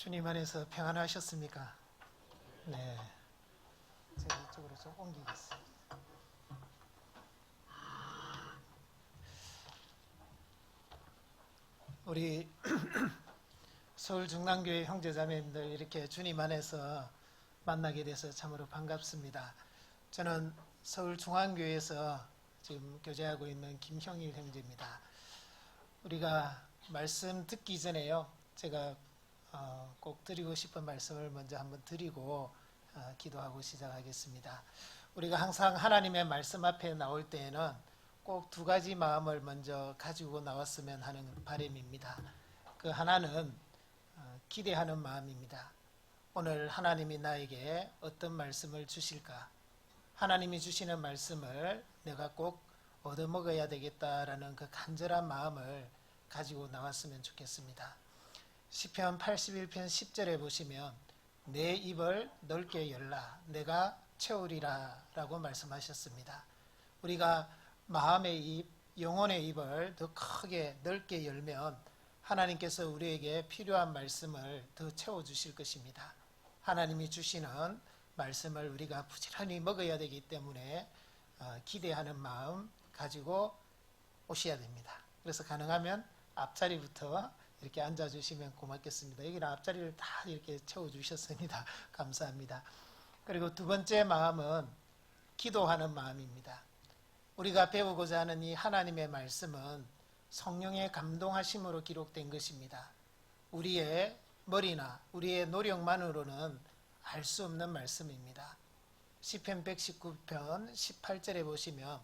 주님 안에서 평안하셨습니까? 네. 제가 이쪽으로 좀 옮기겠습니다. 우리 서울 중랑교회 형제자매님들 이렇게 주님 안에서 만나게 돼서 참으로 반갑습니다. 저는 서울 중앙교회에서 지금 교제하고 있는 김형일 형제입니다. 우리가 말씀 듣기 전에요. 제가 꼭 드리고 싶은 말씀을 먼저 한번 드리고 기도하고 시작하겠습니다. 우리가 항상 하나님의 말씀 앞에 나올 때에는 꼭 두 가지 마음을 먼저 가지고 나왔으면 하는 바람입니다. 그 하나는 기대하는 마음입니다. 오늘 하나님이 나에게 어떤 말씀을 주실까? 하나님이 주시는 말씀을 내가 꼭 얻어먹어야 되겠다라는 그 간절한 마음을 가지고 나왔으면 좋겠습니다. 시편 81편 10절에 보시면 내 입을 넓게 열라 내가 채우리라 라고 말씀하셨습니다. 우리가 마음의 입, 영혼의 입을 더 크게 넓게 열면 하나님께서 우리에게 필요한 말씀을 더 채워주실 것입니다. 하나님이 주시는 말씀을 우리가 부지런히 먹어야 되기 때문에 기대하는 마음 가지고 오셔야 됩니다. 그래서 가능하면 앞자리부터 이렇게 앉아주시면 고맙겠습니다. 여기는 앞자리를 다 이렇게 채워주셨습니다. 감사합니다. 그리고 두 번째 마음은 기도하는 마음입니다. 우리가 배우고자 하는 이 하나님의 말씀은 성령의 감동하심으로 기록된 것입니다. 우리의 머리나 우리의 노력만으로는 알 수 없는 말씀입니다. 시편 119편 18절에 보시면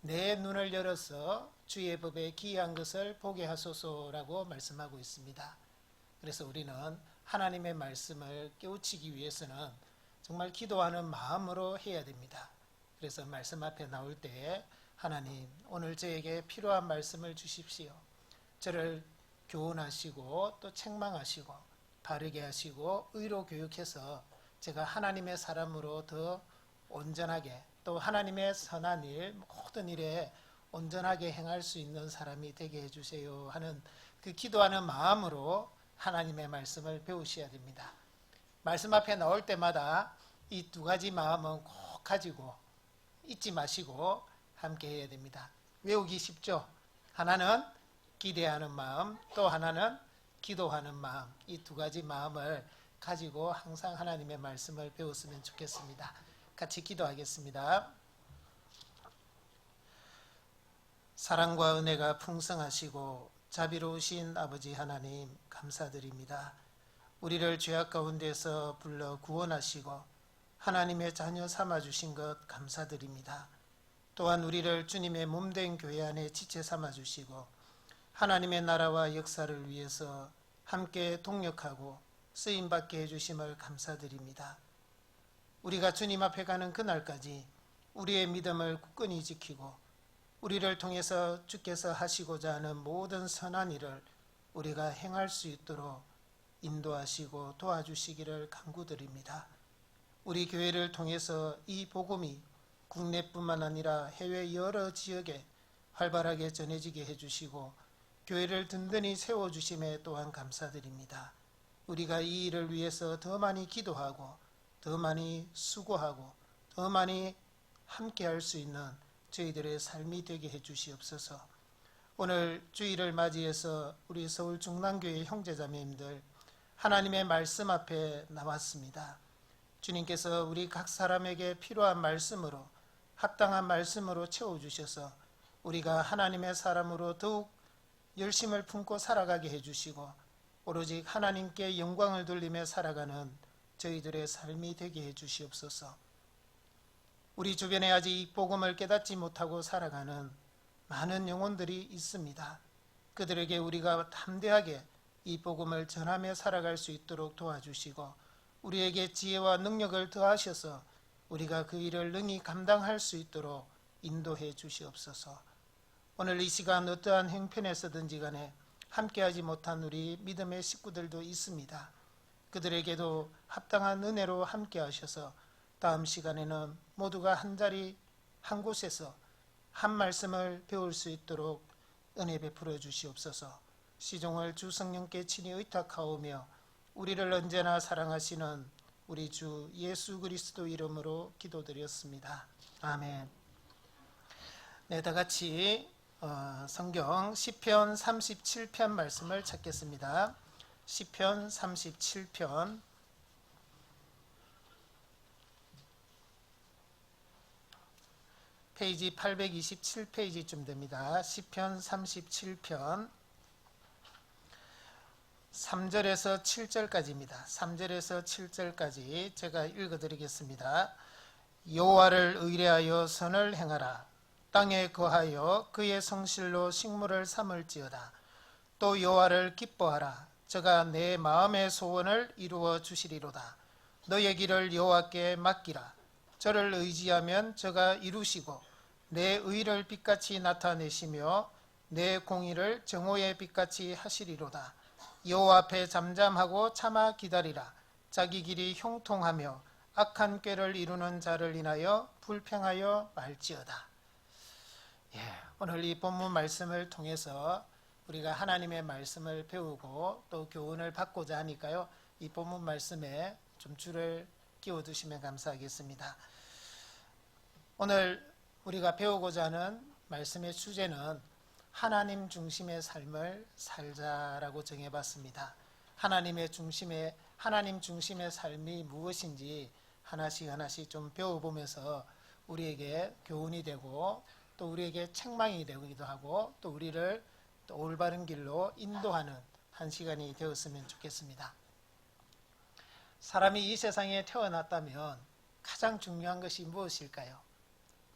내 눈을 열어서 주의 법에 기이한 것을 보게 하소서라고 말씀하고 있습니다. 그래서 우리는 하나님의 말씀을 깨우치기 위해서는 정말 기도하는 마음으로 해야 됩니다. 그래서 말씀 앞에 나올 때 하나님 오늘 저에게 필요한 말씀을 주십시오. 저를 교훈하시고 또 책망하시고 바르게 하시고 의로 교육해서 제가 하나님의 사람으로 더 온전하게 또 하나님의 선한 일 모든 일에 온전하게 행할 수 있는 사람이 되게 해주세요 하는 그 기도하는 마음으로 하나님의 말씀을 배우셔야 됩니다. 말씀 앞에 나올 때마다 이 두 가지 마음은 꼭 가지고 잊지 마시고 함께 해야 됩니다. 외우기 쉽죠? 하나는 기대하는 마음, 또 하나는 기도하는 마음. 이 두 가지 마음을 가지고 항상 하나님의 말씀을 배웠으면 좋겠습니다. 같이 기도하겠습니다. 사랑과 은혜가 풍성하시고 자비로우신 아버지 하나님 감사드립니다. 우리를 죄악 가운데서 불러 구원하시고 하나님의 자녀 삼아주신 것 감사드립니다. 또한 우리를 주님의 몸된 교회 안에 지체 삼아주시고 하나님의 나라와 역사를 위해서 함께 동력하고 쓰임받게 해주심을 감사드립니다. 우리가 주님 앞에 가는 그날까지 우리의 믿음을 굳건히 지키고 우리를 통해서 주께서 하시고자 하는 모든 선한 일을 우리가 행할 수 있도록 인도하시고 도와주시기를 간구드립니다. 우리 교회를 통해서 이 복음이 국내뿐만 아니라 해외 여러 지역에 활발하게 전해지게 해주시고 교회를 든든히 세워주심에 또한 감사드립니다. 우리가 이 일을 위해서 더 많이 기도하고 더 많이 수고하고 더 많이 함께할 수 있는 저희들의 삶이 되게 해주시옵소서. 오늘 주일을 맞이해서 우리 서울 중랑교회 형제자매님들 하나님의 말씀 앞에 나왔습니다. 주님께서 우리 각 사람에게 필요한 말씀으로 합당한 말씀으로 채워주셔서 우리가 하나님의 사람으로 더욱 열심을 품고 살아가게 해주시고 오로지 하나님께 영광을 돌리며 살아가는 저희들의 삶이 되게 해주시옵소서. 우리 주변에 아직 이 복음을 깨닫지 못하고 살아가는 많은 영혼들이 있습니다. 그들에게 우리가 담대하게 이 복음을 전하며 살아갈 수 있도록 도와주시고 우리에게 지혜와 능력을 더하셔서 우리가 그 일을 능히 감당할 수 있도록 인도해 주시옵소서. 오늘 이 시간 어떠한 형편에서든지 간에 함께하지 못한 우리 믿음의 식구들도 있습니다. 그들에게도 합당한 은혜로 함께하셔서 다음 시간에는 모두가 한자리 한 곳에서 한 말씀을 배울 수 있도록 은혜 베풀어 주시옵소서. 시종을 주 성령께 친히 의탁하오며 우리를 언제나 사랑하시는 우리 주 예수 그리스도 이름으로 기도드렸습니다. 아멘. 네, 다 같이 성경 시편 37편 말씀을 찾겠습니다. 시편 37편 페이지 827페이지쯤 됩니다. 시편 37편 3절에서 7절까지입니다. 3절에서 7절까지 제가 읽어드리겠습니다. 여호와를 의뢰하여 선을 행하라. 땅에 거하여 그의 성실로 식물을 삼을지어다. 또 여호와를 기뻐하라. 저가 내 마음의 소원을 이루어 주시리로다. 너의 길을 여호와께 맡기라. 저를 의지하면 저가 이루시고 내 의를 빛같이 나타내시며 내 공의를 정오의 빛같이 하시리로다. 여호와 앞에 잠잠하고 참아 기다리라. 자기 길이 형통하며 악한 꾀를 이루는 자를 인하여 불평하여 말지어다. 오늘 이 본문 말씀을 통해서 우리가 하나님의 말씀을 배우고 또 교훈을 받고자 하니까요, 이 본문 말씀에 좀 줄을 끼워두시면 감사하겠습니다. 오늘 우리가 배우고자 하는 말씀의 주제는 하나님 중심의 삶을 살자라고 정해봤습니다. 하나님 중심의 삶이 무엇인지 하나씩 좀 배워보면서 우리에게 교훈이 되고 또 우리에게 책망이 되기도 하고 또 우리를 또 올바른 길로 인도하는 한 시간이 되었으면 좋겠습니다. 사람이 이 세상에 태어났다면 가장 중요한 것이 무엇일까요?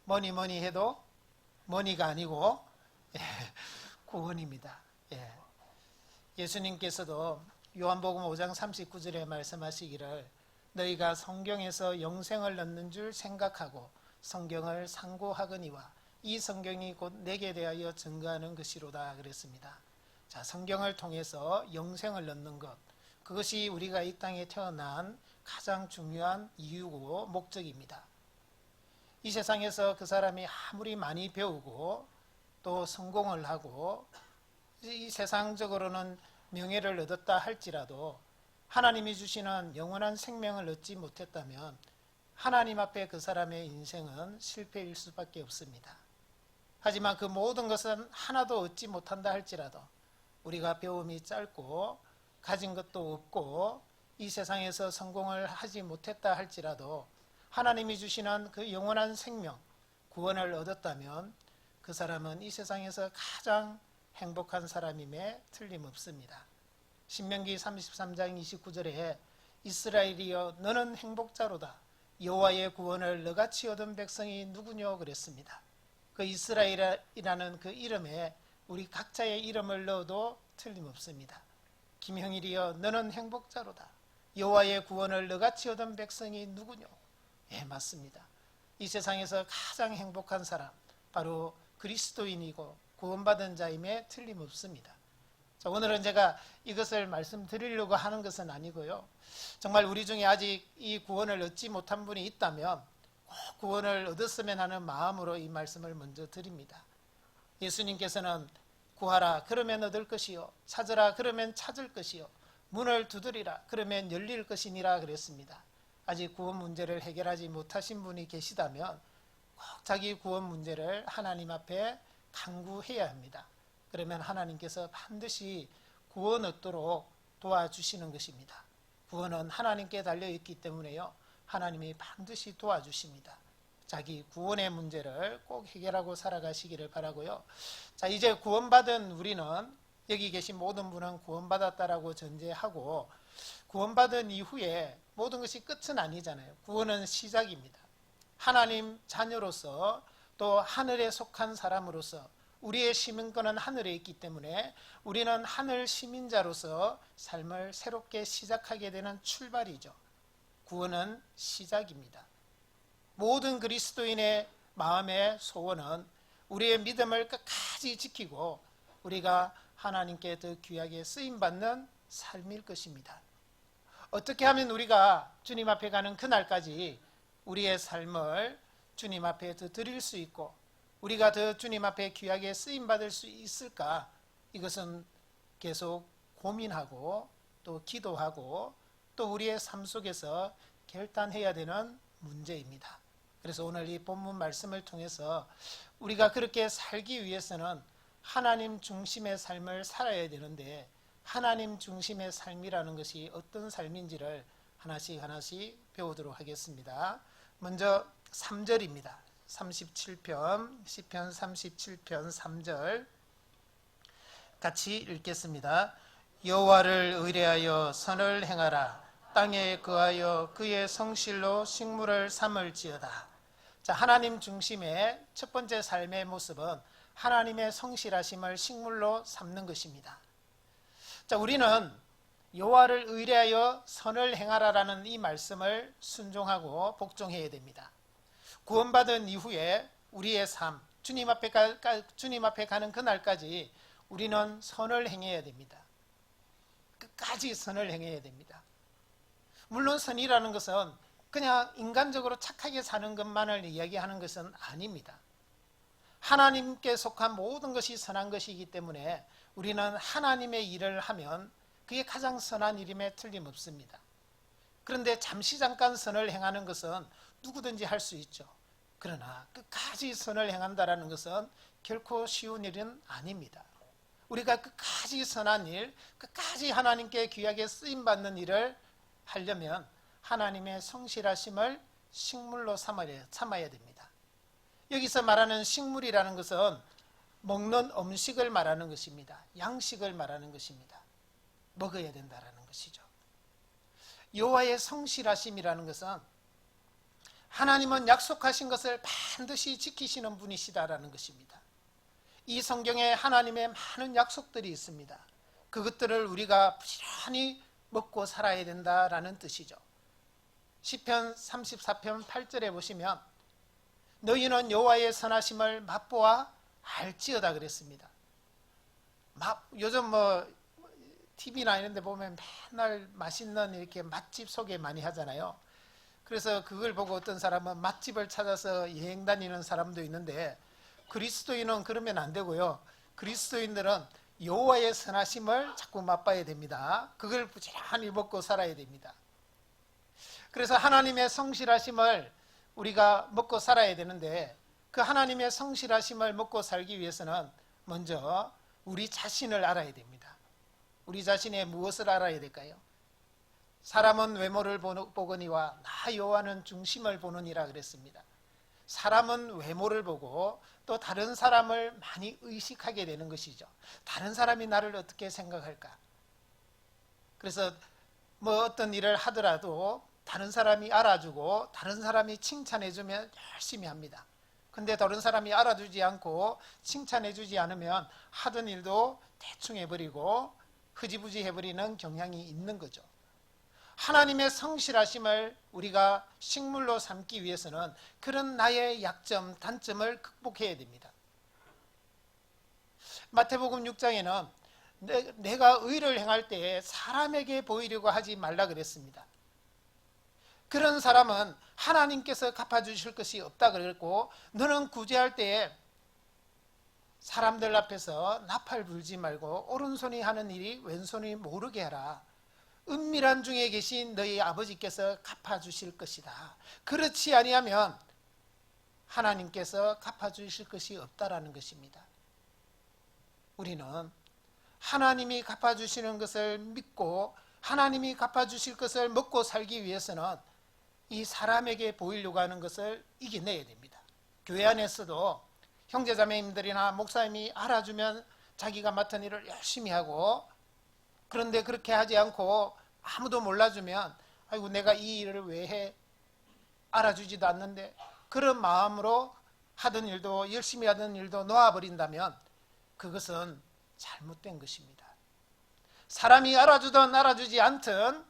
뭐니 해도 머니가 아니고 구원입니다. 예수님께서도 요한복음 5장 39절에 말씀하시기를 너희가 성경에서 영생을 얻는 줄 생각하고 성경을 상고하거니와 이 성경이 곧 내게 대하여 증거하는 것이로다 그랬습니다. 자, 성경을 통해서 영생을 얻는 것, 그것이 우리가 이 땅에 태어난 가장 중요한 이유고 목적입니다. 이 세상에서 그 사람이 아무리 많이 배우고 또 성공을 하고 이 세상적으로는 명예를 얻었다 할지라도 하나님이 주시는 영원한 생명을 얻지 못했다면 하나님 앞에 그 사람의 인생은 실패일 수밖에 없습니다. 하지만 그 모든 것은 하나도 얻지 못한다 할지라도 우리가 배움이 짧고 가진 것도 없고 이 세상에서 성공을 하지 못했다 할지라도 하나님이 주시는 그 영원한 생명, 구원을 얻었다면 그 사람은 이 세상에서 가장 행복한 사람임에 틀림없습니다. 신명기 33장 29절에 이스라엘이여 너는 행복자로다. 여호와의 구원을 너같이 얻은 백성이 누구뇨 그랬습니다. 그 이스라엘이라는 그 이름에 우리 각자의 이름을 넣어도 틀림없습니다. 김형일이여 너는 행복자로다. 여호와의 구원을 너같이 얻은 백성이 누구뇨? 맞습니다. 이 세상에서 가장 행복한 사람 바로 그리스도인이고 구원받은 자임에 틀림없습니다. 자, 오늘은 제가 이것을 말씀드리려고 하는 것은 아니고요, 정말 우리 중에 아직 이 구원을 얻지 못한 분이 있다면 꼭 구원을 얻었으면 하는 마음으로 이 말씀을 먼저 드립니다. 예수님께서는 구하라 그러면 얻을 것이요 찾으라 그러면 찾을 것이요 문을 두드리라 그러면 열릴 것이니라 그랬습니다. 아직 구원 문제를 해결하지 못하신 분이 계시다면 꼭 자기 구원 문제를 하나님 앞에 간구해야 합니다. 그러면 하나님께서 반드시 구원 얻도록 도와주시는 것입니다. 구원은 하나님께 달려있기 때문에요, 하나님이 반드시 도와주십니다. 자기 구원의 문제를 꼭 해결하고 살아가시기를 바라고요. 자, 이제 구원받은 우리는, 여기 계신 모든 분은 구원받았다라고 전제하고, 구원받은 이후에 모든 것이 끝은 아니잖아요. 구원은 시작입니다. 하나님 자녀로서 또 하늘에 속한 사람으로서 우리의 시민권은 하늘에 있기 때문에 우리는 하늘 시민자로서 삶을 새롭게 시작하게 되는 출발이죠. 구원은 시작입니다. 모든 그리스도인의 마음의 소원은 우리의 믿음을 끝까지 지키고 우리가 하나님께 더 귀하게 쓰임받는 삶일 것입니다. 어떻게 하면 우리가 주님 앞에 가는 그날까지 우리의 삶을 주님 앞에 더 드릴 수 있고 우리가 더 주님 앞에 귀하게 쓰임받을 수 있을까? 이것은 계속 고민하고 또 기도하고 또 우리의 삶 속에서 결단해야 되는 문제입니다. 그래서 오늘 이 본문 말씀을 통해서 우리가 그렇게 살기 위해서는 하나님 중심의 삶을 살아야 되는데, 하나님 중심의 삶이라는 것이 어떤 삶인지를 하나씩 배우도록 하겠습니다. 먼저 3절입니다. 37편, 시편 37편 3절 같이 읽겠습니다. 여호와를 의뢰하여 선을 행하라. 땅에 거하여 그의 성실로 식물을 삼을지어다. 자, 하나님 중심의 첫 번째 삶의 모습은 하나님의 성실하심을 식물로 삼는 것입니다. 자, 우리는 여호와를 의뢰하여 선을 행하라라는 이 말씀을 순종하고 복종해야 됩니다. 구원받은 이후에 우리의 삶, 주님 앞에 가는 그날까지 우리는 선을 행해야 됩니다. 끝까지 선을 행해야 됩니다. 물론 선이라는 것은 그냥 인간적으로 착하게 사는 것만을 이야기하는 것은 아닙니다. 하나님께 속한 모든 것이 선한 것이기 때문에 우리는 하나님의 일을 하면 그게 가장 선한 일임에 틀림없습니다. 그런데 잠깐 선을 행하는 것은 누구든지 할 수 있죠. 그러나 끝까지 선을 행한다는 것은 결코 쉬운 일은 아닙니다. 우리가 끝까지 선한 일, 끝까지 하나님께 귀하게 쓰임받는 일을 하려면 하나님의 성실하심을 식물로 삼아야 됩니다. 여기서 말하는 식물이라는 것은 먹는 음식을 말하는 것입니다. 양식을 말하는 것입니다. 먹어야 된다는 것이죠. 여호와의 성실하심이라는 것은 하나님은 약속하신 것을 반드시 지키시는 분이시다라는 것입니다. 이 성경에 하나님의 많은 약속들이 있습니다. 그것들을 우리가 부지런히 먹고 살아야 된다라는 뜻이죠. 시편 34편 8절에 보시면 너희는 여호와의 선하심을 맛보아 알지어다 그랬습니다. 요즘 TV나 이런 데 보면 맨날 맛있는 이렇게 맛집 소개 많이 하잖아요. 그래서 그걸 보고 어떤 사람은 맛집을 찾아서 여행 다니는 사람도 있는데, 그리스도인은 그러면 안 되고요. 그리스도인들은 여호와의 선하심을 자꾸 맛봐야 됩니다. 그걸 부지런히 먹고 살아야 됩니다. 그래서 하나님의 성실하심을 우리가 먹고 살아야 되는데, 그 하나님의 성실하심을 먹고 살기 위해서는 먼저 우리 자신을 알아야 됩니다. 우리 자신의 무엇을 알아야 될까요? 사람은 외모를 보거니와 나 여호와는 중심을 보느니라 그랬습니다. 사람은 외모를 보고 또 다른 사람을 많이 의식하게 되는 것이죠. 다른 사람이 나를 어떻게 생각할까? 그래서 어떤 일을 하더라도 다른 사람이 알아주고 다른 사람이 칭찬해주면 열심히 합니다. 근데 다른 사람이 알아주지 않고 칭찬해주지 않으면 하던 일도 대충 해버리고 흐지부지 해버리는 경향이 있는 거죠. 하나님의 성실하심을 우리가 식물로 삼기 위해서는 그런 나의 약점, 단점을 극복해야 됩니다. 마태복음 6장에는 내가 의를 행할 때에 사람에게 보이려고 하지 말라 그랬습니다. 그런 사람은 하나님께서 갚아주실 것이 없다 그랬고, 너는 구제할 때에 사람들 앞에서 나팔 불지 말고 오른손이 하는 일이 왼손이 모르게 하라. 은밀한 중에 계신 너희 아버지께서 갚아주실 것이다. 그렇지 아니하면 하나님께서 갚아주실 것이 없다라는 것입니다. 우리는 하나님이 갚아주시는 것을 믿고 하나님이 갚아주실 것을 먹고 살기 위해서는 이 사람에게 보이려고 하는 것을 이겨내야 됩니다. 교회 안에서도 형제자매님들이나 목사님이 알아주면 자기가 맡은 일을 열심히 하고, 그런데 그렇게 하지 않고 아무도 몰라주면 아이고 내가 이 일을 왜 해? 알아주지도 않는데, 그런 마음으로 하던 일도 열심히 하던 일도 놓아버린다면 그것은 잘못된 것입니다. 사람이 알아주든 알아주지 않든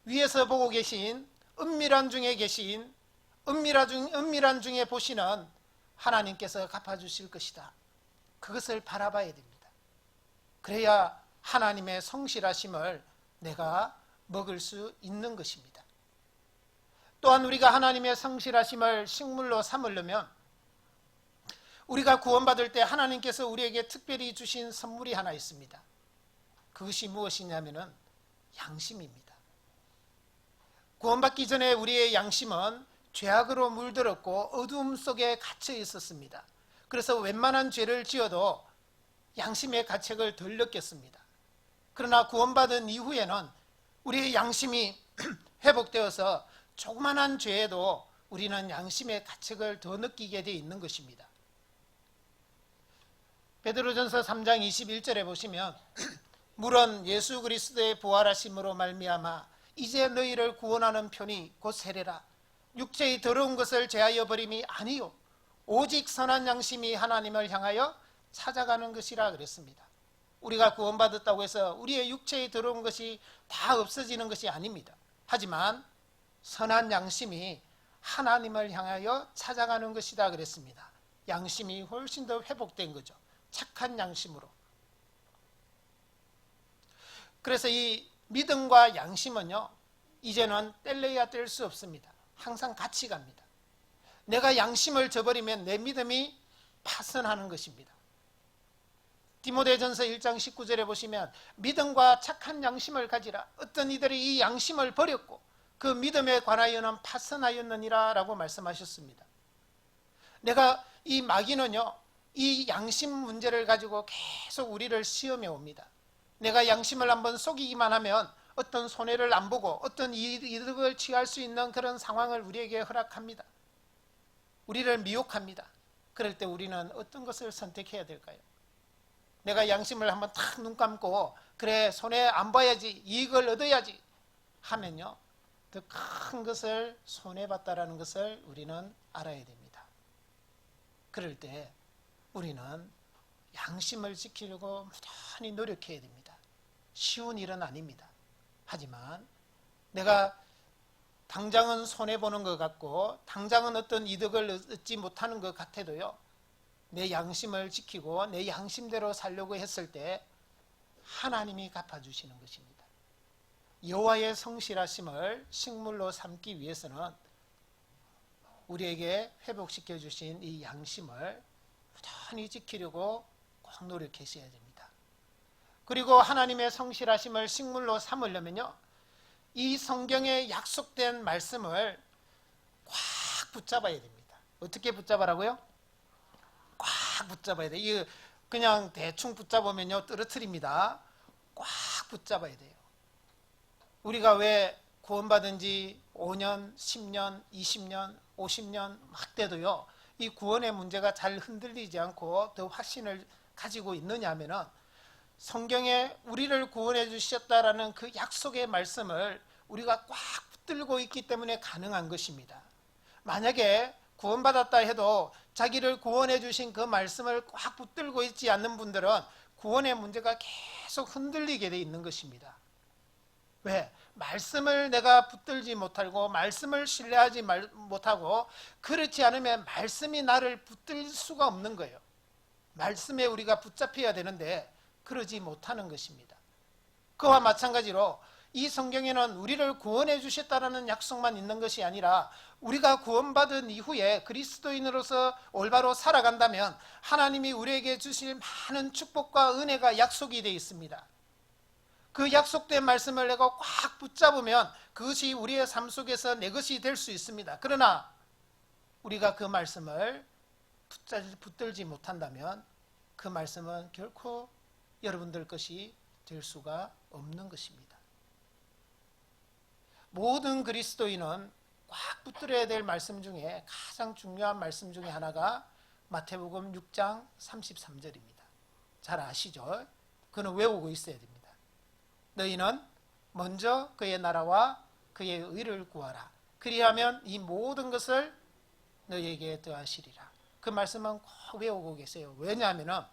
위에서 보고 계신 은밀한 중에 계신 은밀한 중에 보시는 하나님께서 갚아주실 것이다. 그것을 바라봐야 됩니다. 그래야 하나님의 성실하심을 내가 먹을 수 있는 것입니다. 또한 우리가 하나님의 성실하심을 식물로 삼으려면 우리가 구원받을 때 하나님께서 우리에게 특별히 주신 선물이 하나 있습니다. 그것이 무엇이냐면은 양심입니다. 구원받기 전에 우리의 양심은 죄악으로 물들었고 어두움 속에 갇혀 있었습니다. 그래서 웬만한 죄를 지어도 양심의 가책을 덜 느꼈습니다. 그러나 구원받은 이후에는 우리의 양심이 회복되어서 조그만한 죄에도 우리는 양심의 가책을 더 느끼게 되어 있는 것입니다. 베드로전서 3장 21절에 보시면 물은 예수 그리스도의 부활하심으로 말미암아 이제 너희를 구원하는 편이 곧 세례라. 육체의 더러운 것을 제하여 버림이 아니요 오직 선한 양심이 하나님을 향하여 찾아가는 것이라 그랬습니다. 우리가 구원받았다고 해서 우리의 육체의 더러운 것이 다 없어지는 것이 아닙니다. 하지만 선한 양심이 하나님을 향하여 찾아가는 것이다 그랬습니다. 양심이 훨씬 더 회복된 거죠. 착한 양심으로. 그래서 이 믿음과 양심은요, 이제는 뗄래야 뗄 수 없습니다. 항상 같이 갑니다. 내가 양심을 저버리면 내 믿음이 파선하는 것입니다. 디모데전서 1장 19절에 보시면 믿음과 착한 양심을 가지라. 어떤 이들이 이 양심을 버렸고 그 믿음에 관하여는 파선하였느니라 라고 말씀하셨습니다. 내가 이 마귀는요, 이 양심 문제를 가지고 계속 우리를 시험해 옵니다. 내가 양심을 한번 속이기만 하면 어떤 손해를 안 보고 어떤 이득을 취할 수 있는 그런 상황을 우리에게 허락합니다. 우리를 미혹합니다. 그럴 때 우리는 어떤 것을 선택해야 될까요? 내가 양심을 한번 탁 눈 감고 그래 손해 안 봐야지 이익을 얻어야지 하면요, 더 큰 것을 손해봤다라는 것을 우리는 알아야 됩니다. 그럴 때 우리는 양심을 지키려고 무단히 노력해야 됩니다. 쉬운 일은 아닙니다. 하지만 내가 당장은 손해보는 것 같고 당장은 어떤 이득을 얻지 못하는 것 같아도요, 내 양심을 지키고 내 양심대로 살려고 했을 때 하나님이 갚아주시는 것입니다. 여호와의 성실하심을 식물로 삼기 위해서는 우리에게 회복시켜 주신 이 양심을 부단히 지키려고 꼭 노력하셔야 됩니다. 그리고 하나님의 성실하심을 식물로 삼으려면요, 이 성경에 약속된 말씀을 꽉 붙잡아야 됩니다. 어떻게 붙잡으라고요? 꽉 붙잡아야 돼요. 이거 그냥 대충 붙잡으면요, 떨어뜨립니다. 꽉 붙잡아야 돼요. 우리가 왜 구원받은 지 5년, 10년, 20년, 50년 막 돼도요, 이 구원의 문제가 잘 흔들리지 않고 더 확신을 가지고 있느냐 하면은 성경에 우리를 구원해 주셨다라는 그 약속의 말씀을 우리가 꽉 붙들고 있기 때문에 가능한 것입니다. 만약에 구원받았다 해도 자기를 구원해 주신 그 말씀을 꽉 붙들고 있지 않는 분들은 구원의 문제가 계속 흔들리게 돼 있는 것입니다. 왜? 말씀을 내가 붙들지 못하고 말씀을 신뢰하지 못하고 그렇지 않으면 말씀이 나를 붙들 수가 없는 거예요. 말씀에 우리가 붙잡혀야 되는데 그러지 못하는 것입니다. 그와 마찬가지로 이 성경에는 우리를 구원해 주셨다는 약속만 있는 것이 아니라 우리가 구원받은 이후에 그리스도인으로서 올바로 살아간다면 하나님이 우리에게 주실 많은 축복과 은혜가 약속이 되어 있습니다. 그 약속된 말씀을 내가 꽉 붙잡으면 그것이 우리의 삶 속에서 내 것이 될 수 있습니다. 그러나 우리가 그 말씀을 붙들지 못한다면 그 말씀은 결코 여러분들 것이 될 수가 없는 것입니다. 모든 그리스도인은 꽉 붙들어야 될 말씀 중에 가장 중요한 말씀 중에 하나가 마태복음 6장 33절입니다. 잘 아시죠? 그는 외우고 있어야 됩니다. 너희는 먼저 그의 나라와 그의 의를 구하라. 그리하면 이 모든 것을 너희에게 더하시리라. 그 말씀은 꼭 외우고 계세요. 왜냐하면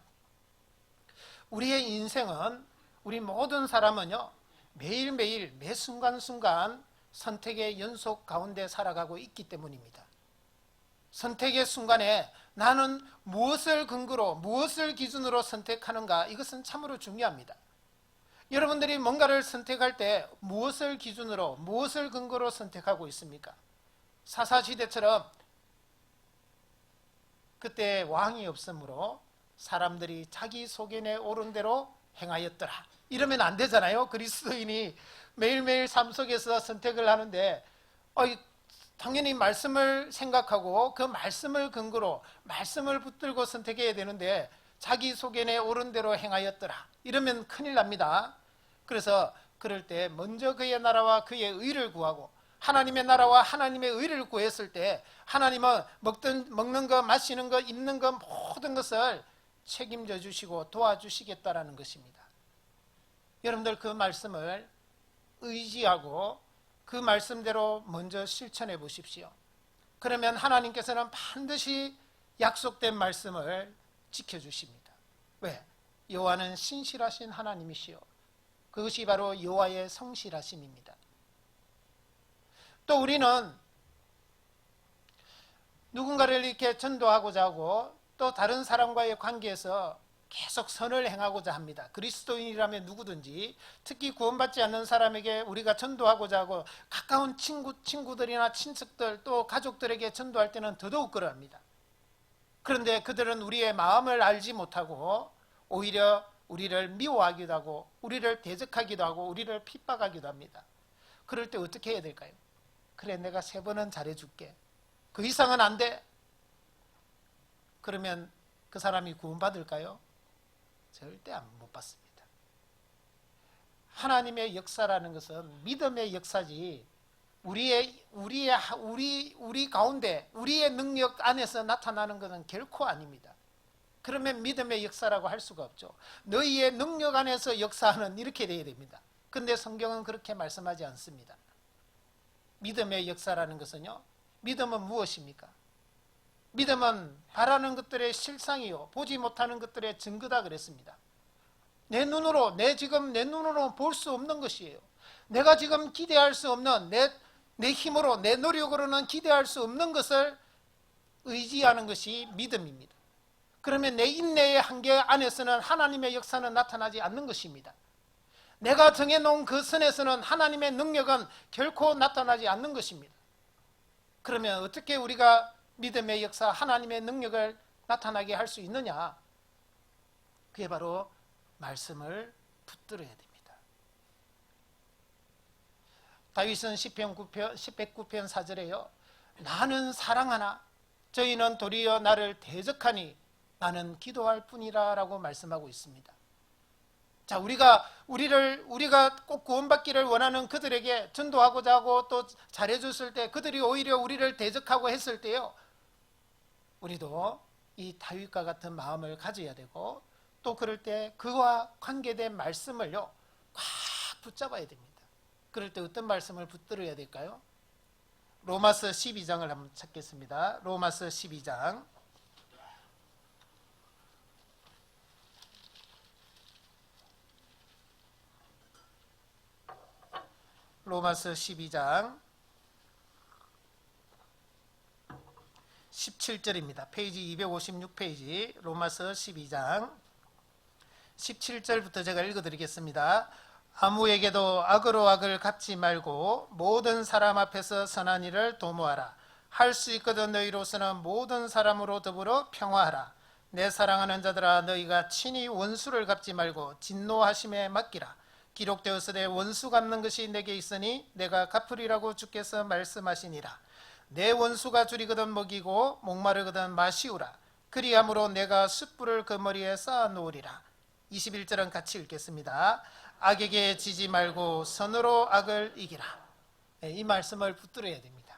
우리의 인생은, 우리 모든 사람은요, 매일매일 매 순간순간 선택의 연속 가운데 살아가고 있기 때문입니다. 선택의 순간에 나는 무엇을 근거로, 무엇을 기준으로 선택하는가, 이것은 참으로 중요합니다. 여러분들이 뭔가를 선택할 때 무엇을 기준으로, 무엇을 근거로 선택하고 있습니까? 사사시대처럼 그때 왕이 없으므로 사람들이 자기 소견에 옳은 대로 행하였더라. 이러면 안 되잖아요. 그리스도인이 매일매일 삶 속에서 선택을 하는데 당연히 말씀을 생각하고 그 말씀을 근거로 말씀을 붙들고 선택해야 되는데 자기 속에 옳은 대로 행하였더라 이러면 큰일 납니다. 그래서 그럴 때 먼저 그의 나라와 그의 의를 구하고 하나님의 나라와 하나님의 의를 구했을 때 하나님은 먹는 것, 마시는 것, 입는 것 모든 것을 책임져 주시고 도와주시겠다라는 것입니다. 여러분들 그 말씀을 의지하고 그 말씀대로 먼저 실천해 보십시오. 그러면 하나님께서는 반드시 약속된 말씀을 지켜주십니다. 왜? 여호와는 신실하신 하나님이시요 그것이 바로 여호와의 성실하심입니다. 또 우리는 누군가를 이렇게 전도하고자 하고 또 다른 사람과의 관계에서 계속 선을 행하고자 합니다. 그리스도인이라면 누구든지 특히 구원받지 않는 사람에게 우리가 전도하고자 하고 가까운 친구들이나 친척들 또 가족들에게 전도할 때는 더더욱 그러합니다. 그런데 그들은 우리의 마음을 알지 못하고 오히려 우리를 미워하기도 하고 우리를 대적하기도 하고 우리를 핍박하기도 합니다. 그럴 때 어떻게 해야 될까요? 그래, 내가 3번은 잘해줄게. 그 이상은 안 돼. 그러면 그 사람이 구원받을까요? 절대 못 받습니다. 하나님의 역사라는 것은 믿음의 역사지 우리 가운데 우리의 능력 안에서 나타나는 것은 결코 아닙니다. 그러면 믿음의 역사라고 할 수가 없죠. 너희의 능력 안에서 역사하는 이렇게 돼야 됩니다. 근데 성경은 그렇게 말씀하지 않습니다. 믿음의 역사라는 것은요, 믿음은 무엇입니까? 믿음은 바라는 것들의 실상이요 보지 못하는 것들의 증거다 그랬습니다. 내 눈으로 볼 수 없는 것이에요. 내가 지금 기대할 수 없는 내 힘으로 내 노력으로는 기대할 수 없는 것을 의지하는 것이 믿음입니다. 그러면 내 인내의 한계 안에서는 하나님의 역사는 나타나지 않는 것입니다. 내가 정해놓은 그 선에서는 하나님의 능력은 결코 나타나지 않는 것입니다. 그러면 어떻게 우리가 믿음의 역사, 하나님의 능력을 나타나게 할 수 있느냐? 그게 바로 말씀을 붙들어야 됩니다. 다윗은 시편 109편 4절에요. 나는 사랑하나 저희는 도리어 나를 대적하니 나는 기도할 뿐이라 라고 말씀하고 있습니다. 자, 우리가 꼭 구원받기를 원하는 그들에게 전도하고자 하고 또 잘해줬을 때 그들이 오히려 우리를 대적하고 했을 때요, 우리도 이 다윗과 같은 마음을 가져야 되고 또 그럴 때 그와 관계된 말씀을요 꽉 붙잡아야 됩니다. 그럴 때 어떤 말씀을 붙들어야 될까요? 로마서 12장을 한번 찾겠습니다. 로마서 12장 로마서 12장 17절입니다. 페이지 256페이지 로마서 12장 17절부터 제가 읽어드리겠습니다. 아무에게도 악으로 악을 갚지 말고 모든 사람 앞에서 선한 일을 도모하라. 할 수 있거든 너희로서는 모든 사람으로 더불어 평화하라. 내 사랑하는 자들아, 너희가 친히 원수를 갚지 말고 진노하심에 맡기라. 기록되었으되 원수 갚는 것이 내게 있으니 내가 갚으리라고 주께서 말씀하시니라. 내 원수가 줄이거든 먹이고 목마르거든 마시우라. 그리함으로 내가 숯불을 그 머리에 쌓아 놓으리라. 21절은 같이 읽겠습니다. 악에게 지지 말고 선으로 악을 이기라. 이 말씀을 붙들어야 됩니다.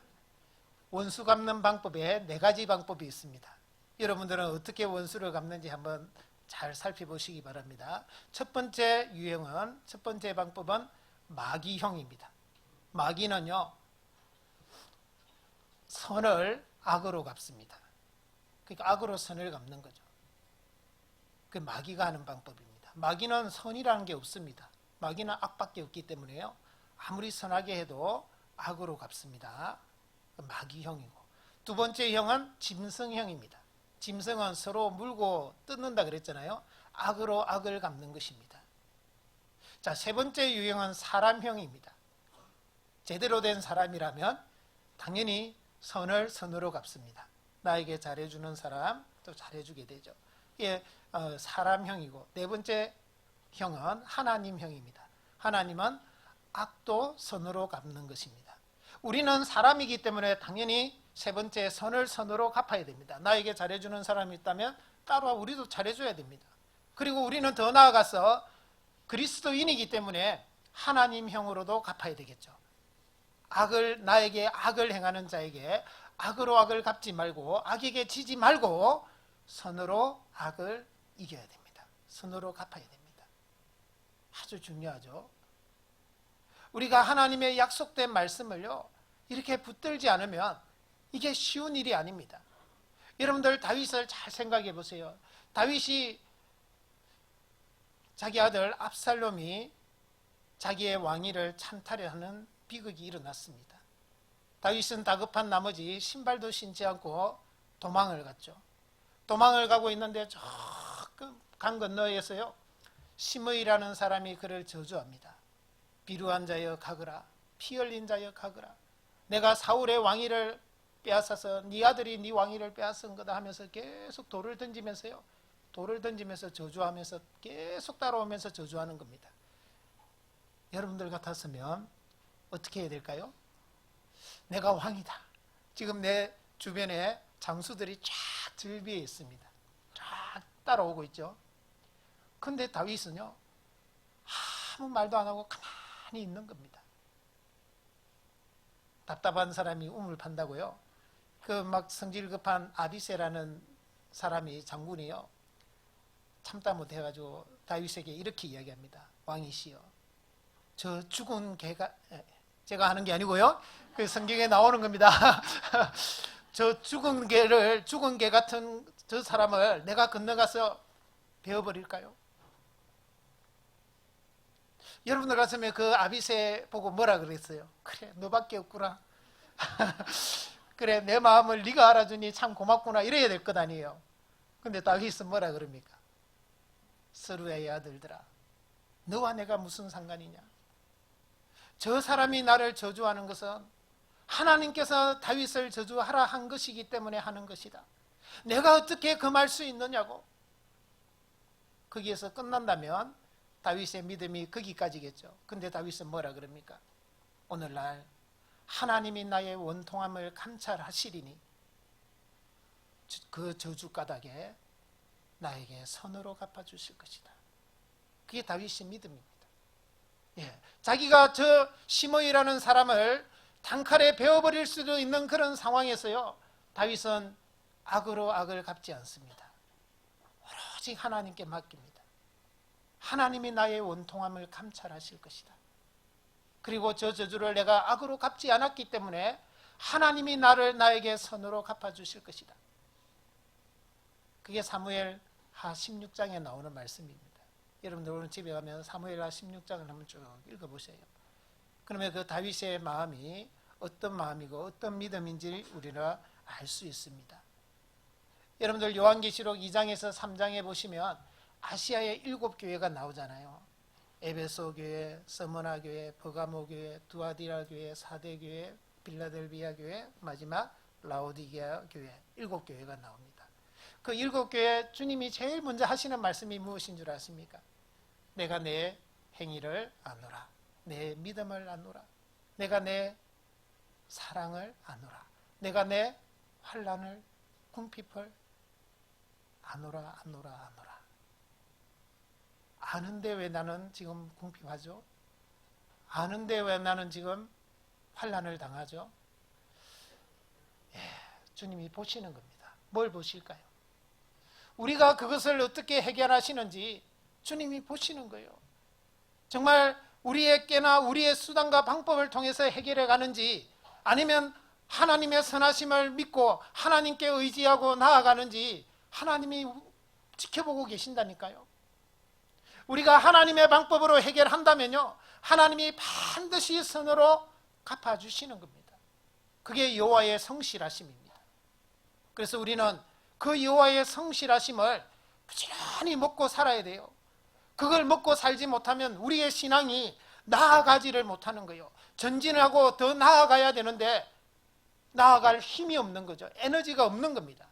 원수 갚는 방법에 4가지 방법이 있습니다. 여러분들은 어떻게 원수를 갚는지 한번 잘 살펴보시기 바랍니다. 첫 번째 방법은 마귀형입니다. 마귀는요, 선을 악으로 갚습니다. 그러니까 악으로 선을 갚는 거죠. 그 마귀가 하는 방법입니다. 마귀는 선이라는 게 없습니다. 마귀는 악밖에 없기 때문에요, 아무리 선하게 해도 악으로 갚습니다. 마귀형이고, 두 번째 형은 짐승형입니다. 짐승은 서로 물고 뜯는다 그랬잖아요. 악으로 악을 갚는 것입니다. 자, 세 번째 유형은 사람형입니다. 제대로 된 사람이라면 당연히 선을 선으로 갚습니다. 나에게 잘해주는 사람 또 잘해주게 되죠. 이게 사람형이고, 네 번째 형은 하나님형입니다. 하나님은 악도 선으로 갚는 것입니다. 우리는 사람이기 때문에 당연히 세 번째, 선을 선으로 갚아야 됩니다. 나에게 잘해주는 사람이 있다면 따로 우리도 잘해줘야 됩니다. 그리고 우리는 더 나아가서 그리스도인이기 때문에 하나님형으로도 갚아야 되겠죠. 나에게 악을 행하는 자에게 악으로 악을 갚지 말고, 악에게 지지 말고 선으로 악을 이겨야 됩니다. 선으로 갚아야 됩니다. 아주 중요하죠. 우리가 하나님의 약속된 말씀을요, 이렇게 붙들지 않으면 이게 쉬운 일이 아닙니다. 여러분들 다윗을 잘 생각해 보세요. 다윗이 자기 아들 압살롬이 자기의 왕위를 찬탈하는 비극이 일어났습니다. 다윗은 다급한 나머지 신발도 신지 않고 도망을 갔죠. 도망을 가고 있는데 저 강 건너에서요, 시므이라는 사람이 그를 저주합니다. 비루한 자여 가거라, 피 흘린 자여 가거라. 내가 사울의 왕위를 빼앗아서 네 아들이 네 왕위를 빼앗은 거다 하면서 계속 돌을 던지면서요, 돌을 던지면서 저주하면서 계속 따라오면서 저주하는 겁니다. 여러분들 같았으면 어떻게 해야 될까요? 내가 왕이다. 지금 내 주변에 장수들이 쫙 들비해 있습니다. 쫙 따라오고 있죠. 근데 다윗은요, 아무 말도 안 하고 가만히 있는 겁니다. 답답한 사람이 우물 판다고요. 그 막 성질 급한 아비새라는 사람이, 장군이요, 참다 못해가지고 다윗에게 이렇게 이야기합니다. 왕이시여, 저 죽은 개가, 제가 하는 게 아니고요, 그 성경에 나오는 겁니다. 저 죽은 개 같은 저 사람을 내가 건너가서 베어버릴까요? 여러분들 같으면 그 아비새 보고 뭐라 그랬어요? 그래, 너밖에 없구나. 그래, 내 마음을 네가 알아주니 참 고맙구나, 이래야 될 것 아니에요. 근데 다윗은 뭐라 그럽니까? 스루야의 아들들아, 너와 내가 무슨 상관이냐? 저 사람이 나를 저주하는 것은 하나님께서 다윗을 저주하라 한 것이기 때문에 하는 것이다. 내가 어떻게 금할 수 있느냐고. 거기에서 끝난다면 다윗의 믿음이 거기까지겠죠. 근데 다윗은 뭐라 그럽니까? 오늘날 하나님이 나의 원통함을 감찰하시리니 그 저주 까닭에 나에게 선으로 갚아주실 것이다. 그게 다윗의 믿음입니다. 예, 자기가 저 시므이라는 사람을 단칼에 베어버릴 수도 있는 그런 상황에서요, 다윗은 악으로 악을 갚지 않습니다. 오로지 하나님께 맡깁니다. 하나님이 나의 원통함을 감찰하실 것이다. 그리고 저 저주를 내가 악으로 갚지 않았기 때문에 하나님이 나에게 선으로 갚아주실 것이다. 그게 사무엘하 16장에 나오는 말씀입니다. 여러분들 오늘 집에 가면 사무엘하 16장을 한번 쭉 읽어보세요. 그러면 그 다윗의 마음이 어떤 마음이고 어떤 믿음인지 우리는 알 수 있습니다. 여러분들 요한계시록 2장에서 3장에 보시면 아시아의 7교회가 나오잖아요. 에베소 교회, 서머나 교회, 버가모 교회, 두아디라 교회, 사대 교회, 빌라델비아 교회, 마지막 라오디게아 교회, 7교회가 나옵니다. 그 7교회 주님이 제일 먼저 하시는 말씀이 무엇인 줄 아십니까? 내가 내 행위를 아노라, 내 믿음을 아노라, 내가 내 사랑을 아노라, 내가 내 환난을, 궁핍을 아노라, 아노라, 아노라. 아는데 왜 나는 지금 궁핍하죠? 아는데 왜 나는 지금 환난을 당하죠? 예, 주님이 보시는 겁니다. 뭘 보실까요? 우리가 그것을 어떻게 해결하시는지 주님이 보시는 거예요. 정말 우리의 깨나 우리의 수단과 방법을 통해서 해결해 가는지, 아니면 하나님의 선하심을 믿고 하나님께 의지하고 나아가는지 하나님이 지켜보고 계신다니까요. 우리가 하나님의 방법으로 해결한다면요, 하나님이 반드시 선으로 갚아주시는 겁니다. 그게 여호와의 성실하심입니다. 그래서 우리는 그 여호와의 성실하심을 부지런히 먹고 살아야 돼요. 그걸 먹고 살지 못하면 우리의 신앙이 나아가지를 못하는 거예요. 전진하고 더 나아가야 되는데 나아갈 힘이 없는 거죠. 에너지가 없는 겁니다.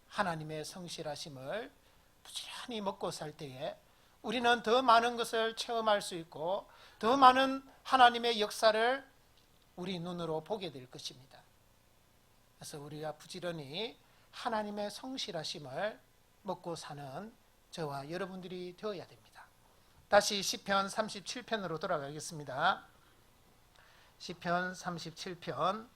하나님의 성실하심을 부지런히 먹고 살 때에 우리는 더 많은 것을 체험할 수 있고 더 많은 하나님의 역사를 우리 눈으로 보게 될 것입니다. 그래서 우리가 부지런히 하나님의 성실하심을 먹고 사는 저와 여러분들이 되어야 됩니다. 다시 시편 37편으로 돌아가겠습니다. 시편 37편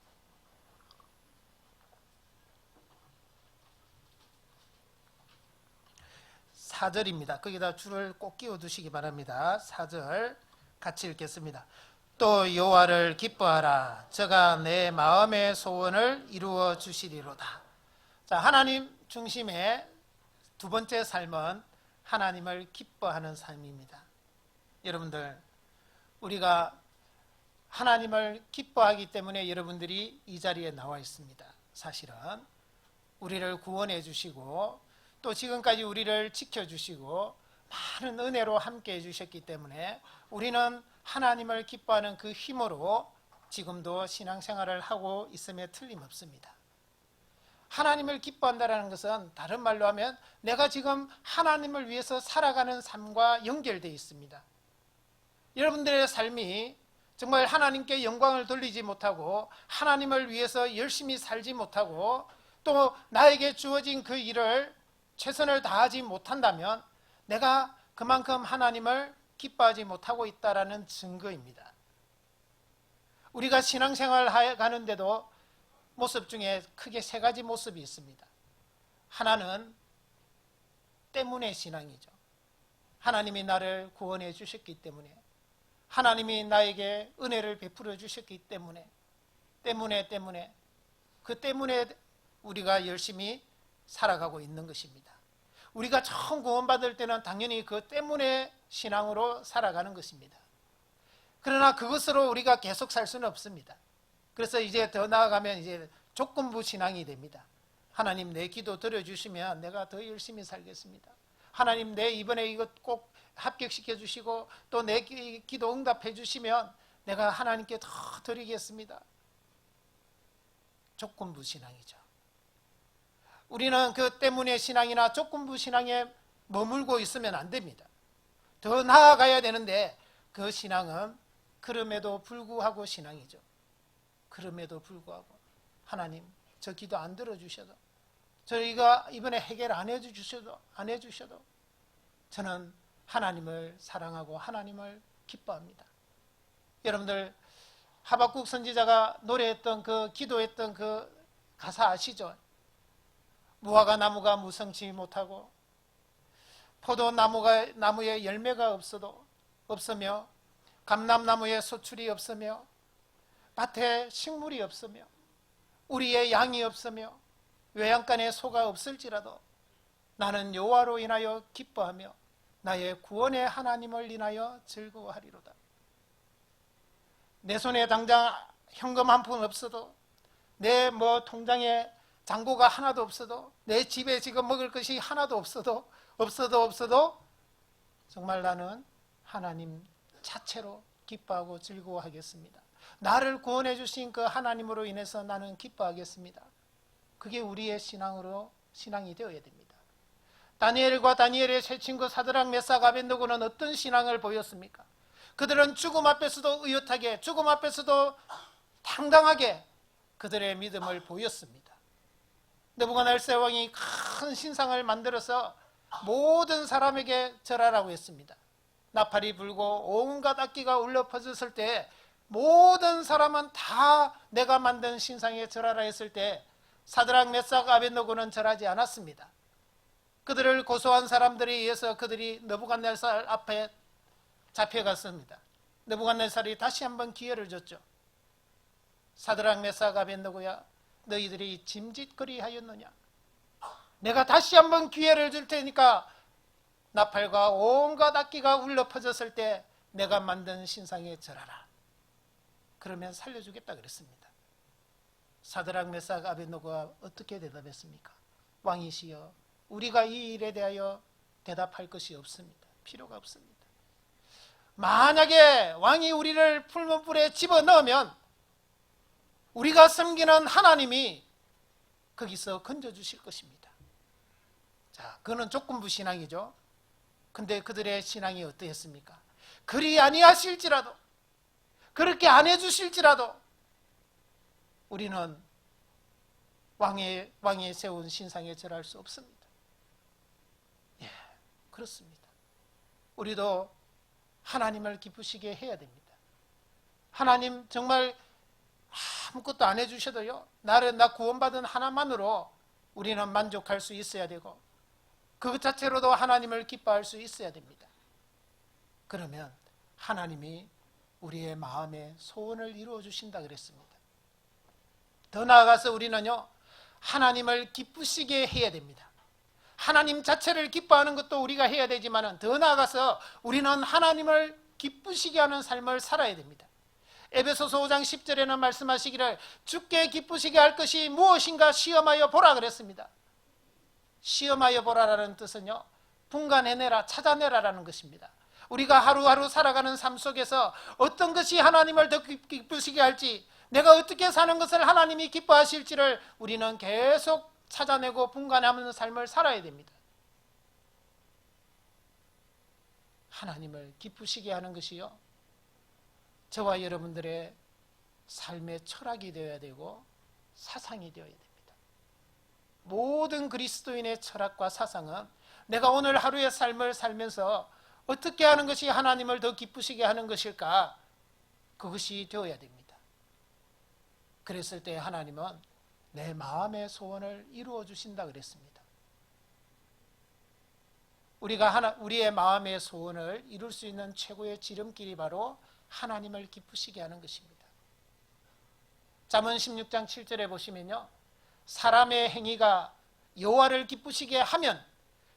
4절입니다. 거기다 줄을 꼭 끼워 두시기 바랍니다. 4절 같이 읽겠습니다. 또 여호와를 기뻐하라. 저가 내 마음의 소원을 이루어 주시리로다. 자, 하나님 중심의 두 번째 삶은 하나님을 기뻐하는 삶입니다. 여러분들, 우리가 하나님을 기뻐하기 때문에 여러분들이 이 자리에 나와 있습니다. 사실은 우리를 구원해 주시고 또 지금까지 우리를 지켜주시고 많은 은혜로 함께 해주셨기 때문에 우리는 하나님을 기뻐하는 그 힘으로 지금도 신앙생활을 하고 있음에 틀림없습니다. 하나님을 기뻐한다는 것은 다른 말로 하면 내가 지금 하나님을 위해서 살아가는 삶과 연결되어 있습니다. 여러분들의 삶이 정말 하나님께 영광을 돌리지 못하고 하나님을 위해서 열심히 살지 못하고 또 나에게 주어진 그 일을 최선을 다하지 못한다면 내가 그만큼 하나님을 기뻐하지 못하고 있다는 증거입니다. 우리가 신앙생활 가는데도 모습 중에 크게 세 가지 모습이 있습니다. 하나는 때문에 신앙이죠. 하나님이 나를 구원해 주셨기 때문에, 하나님이 나에게 은혜를 베풀어 주셨기 때문에 그 때문에 우리가 열심히 살아가고 있는 것입니다. 우리가 처음 구원받을 때는 당연히 그 때문에 신앙으로 살아가는 것입니다. 그러나 그것으로 우리가 계속 살 수는 없습니다. 그래서 이제 더 나아가면 이제 조건부 신앙이 됩니다. 하나님 내 기도 들어주시면 내가 더 열심히 살겠습니다. 하나님 내 이번에 이것 꼭 합격시켜 주시고 또 내 기도 응답해 주시면 내가 하나님께 더 드리겠습니다. 조건부 신앙이죠. 우리는 그 때문에 신앙이나 조건부 신앙에 머물고 있으면 안 됩니다. 더 나아가야 되는데 그 신앙은 그럼에도 불구하고 신앙이죠. 그럼에도 불구하고 하나님 저 기도 안 들어주셔도 저희가 이번에 해결 안 해주셔도 저는 하나님을 사랑하고 하나님을 기뻐합니다. 여러분들 하박국 선지자가 노래했던 그 기도했던 그 가사 아시죠? 무화과 나무가 무성치 못하고 포도나무에 열매가 없으며 감람나무에 소출이 없으며 밭에 식물이 없으며 우리의 양이 없으며 외양간에 소가 없을지라도 나는 여호와로 인하여 기뻐하며 나의 구원의 하나님을 인하여 즐거워하리로다. 내 손에 당장 현금 한 푼 없어도 내 통장에 잔고가 하나도 없어도 내 집에 지금 먹을 것이 하나도 없어도 정말 나는 하나님 자체로 기뻐하고 즐거워하겠습니다. 나를 구원해 주신 그 하나님으로 인해서 나는 기뻐하겠습니다. 그게 우리의 신앙이 되어야 됩니다. 다니엘과 다니엘의 세 친구 사드락 메삭 아벳느고는 어떤 신앙을 보였습니까? 그들은 죽음 앞에서도 의젓하게, 죽음 앞에서도 당당하게 그들의 믿음을 보였습니다. 느부갓네살 왕이 큰 신상을 만들어서 모든 사람에게 절하라고 했습니다. 나팔이 불고 온갖 악기가 울려 퍼졌을 때 모든 사람은 다 내가 만든 신상에 절하라 했을 때 사드락 메삭 아벳느고는 절하지 않았습니다. 그들을 고소한 사람들에 의해서 그들이 느부갓네살 앞에 잡혀갔습니다. 느부갓네살이 다시 한번 기회를 줬죠. 사드락 메삭 아벳느고야, 너희들이 짐짓거리 하였느냐? 내가 다시 한번 기회를 줄 테니까 나팔과 온갖 악기가 울려 퍼졌을 때 내가 만든 신상에 절하라. 그러면 살려주겠다 그랬습니다. 사드락 메삭 아벳느고가 어떻게 대답했습니까? 왕이시여, 우리가 이 일에 대하여 대답할 것이 없습니다. 필요가 없습니다. 만약에 왕이 우리를 풀문불에 집어넣으면 우리가 섬기는 하나님이 거기서 건져주실 것입니다. 자, 그거는 조건부 신앙이죠. 근데 그들의 신앙이 어떠했습니까? 그리 아니하실지라도, 그렇게 안 해주실지라도 우리는 왕에 세운 신상에 절할 수 없습니다. 예, 그렇습니다. 우리도 하나님을 기쁘시게 해야 됩니다. 하나님 정말 아무것도 안 해주셔도요, 나 구원받은 하나만으로 우리는 만족할 수 있어야 되고, 그것 자체로도 하나님을 기뻐할 수 있어야 됩니다. 그러면 하나님이 우리의 마음의 소원을 이루어 주신다 그랬습니다. 더 나아가서 우리는요, 하나님을 기쁘시게 해야 됩니다. 하나님 자체를 기뻐하는 것도 우리가 해야 되지만 더 나아가서 우리는 하나님을 기쁘시게 하는 삶을 살아야 됩니다. 에베소서 5장 10절에는 말씀하시기를 주께 기쁘시게 할 것이 무엇인가 시험하여 보라 그랬습니다. 시험하여 보라라는 뜻은요, 분간해내라, 찾아내라라는 것입니다. 우리가 하루하루 살아가는 삶 속에서 어떤 것이 하나님을 더 기쁘시게 할지, 내가 어떻게 사는 것을 하나님이 기뻐하실지를 우리는 계속 찾아내고 분간하는 삶을 살아야 됩니다. 하나님을 기쁘시게 하는 것이요, 저와 여러분들의 삶의 철학이 되어야 되고 사상이 되어야 됩니다. 모든 그리스도인의 철학과 사상은 내가 오늘 하루의 삶을 살면서 어떻게 하는 것이 하나님을 더 기쁘시게 하는 것일까? 그것이 되어야 됩니다. 그랬을 때 하나님은 내 마음의 소원을 이루어 주신다 그랬습니다. 우리가 우리의 마음의 소원을 이룰 수 있는 최고의 지름길이 바로 하나님을 기쁘시게 하는 것입니다. 잠언 16장 7절에 보시면요, 사람의 행위가 여호와를 기쁘시게 하면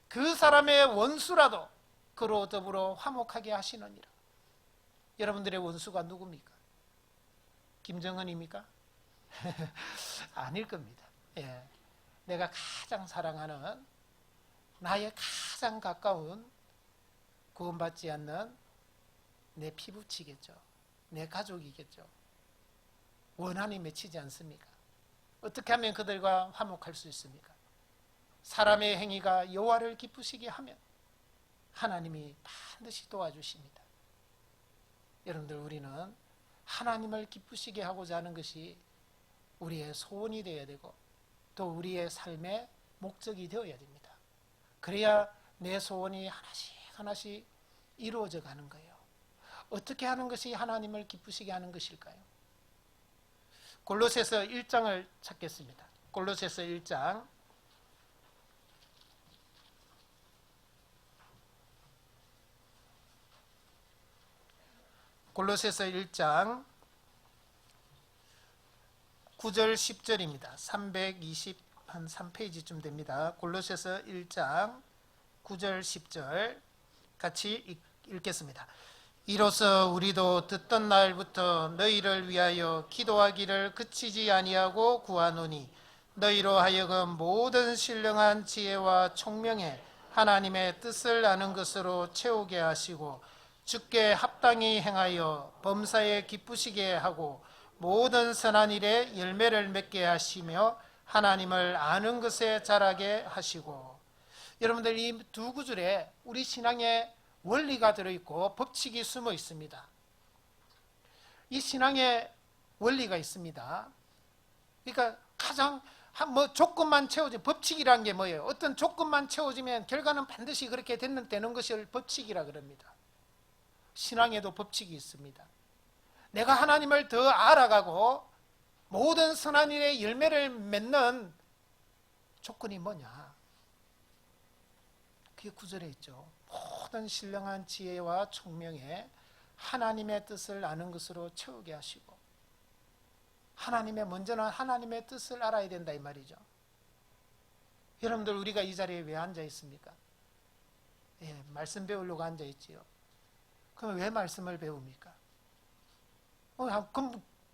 그 사람의 원수라도 그로 더불어 화목하게 하시느니라. 여러분들의 원수가 누굽니까? 김정은입니까? 아닐 겁니다. 예. 내가 가장 사랑하는, 나의 가장 가까운, 구원받지 않는 내 피부치겠죠. 내 가족이겠죠. 원한이 맺히지 않습니까? 어떻게 하면 그들과 화목할 수 있습니까? 사람의 행위가 여호와를 기쁘시게 하면 하나님이 반드시 도와주십니다. 여러분들, 우리는 하나님을 기쁘시게 하고자 하는 것이 우리의 소원이 되어야 되고 또 우리의 삶의 목적이 되어야 됩니다. 그래야 내 소원이 하나씩 하나씩 이루어져 가는 거예요. 어떻게 하는 것이 하나님을 기쁘시게 하는 것일까요? 골로새서 1장을 찾겠습니다. 골로새서 1장 골로새서 1장 9절 10절입니다. 323페이지쯤 됩니다. 골로새서 1장 9절 10절 같이 읽겠습니다. 이로써 우리도 듣던 날부터 너희를 위하여 기도하기를 그치지 아니하고 구하노니 너희로 하여금 모든 신령한 지혜와 총명에 하나님의 뜻을 아는 것으로 채우게 하시고 주께 합당히 행하여 범사에 기쁘시게 하고 모든 선한 일에 열매를 맺게 하시며 하나님을 아는 것에 자라게 하시고. 여러분들, 이 두 구절에 우리 신앙의 원리가 들어있고 법칙이 숨어 있습니다. 이 신앙의 원리가 있습니다. 그러니까 가장 조건만 채워지면, 법칙이라는 게 뭐예요? 어떤 조건만 채워지면 결과는 반드시 그렇게 되는 것을 법칙이라 그럽니다. 신앙에도 법칙이 있습니다. 내가 하나님을 더 알아가고 모든 선한 일에 열매를 맺는 조건이 뭐냐? 그게 9절에 있죠. 모든 신령한 지혜와 총명에 하나님의 뜻을 아는 것으로 채우게 하시고. 먼저는 하나님의 뜻을 알아야 된다 이 말이죠. 여러분들, 우리가 이 자리에 왜 앉아 있습니까? 예, 말씀 배우려고 앉아 있지요. 그럼 왜 말씀을 배웁니까?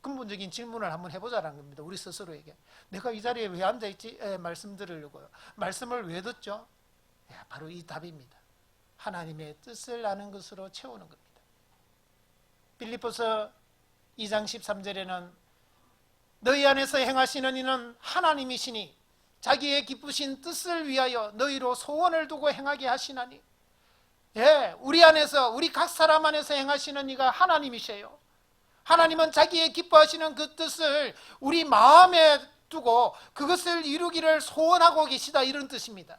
근본적인 질문을 한번 해보자는 겁니다. 우리 스스로에게. 내가 이 자리에 왜 앉아 있지? 예, 말씀 들으려고요. 말씀을 왜 듣죠? 예, 바로 이 답입니다. 하나님의 뜻을 아는 것으로 채우는 겁니다. 빌립보서 2장 13절에는 너희 안에서 행하시는 이는 하나님이시니 자기의 기쁘신 뜻을 위하여 너희로 소원을 두고 행하게 하시나니. 예, 우리 안에서, 우리 각 사람 안에서 행하시는 이가 하나님이세요. 하나님은 자기의 기뻐하시는 그 뜻을 우리 마음에 두고 그것을 이루기를 소원하고 계시다, 이런 뜻입니다.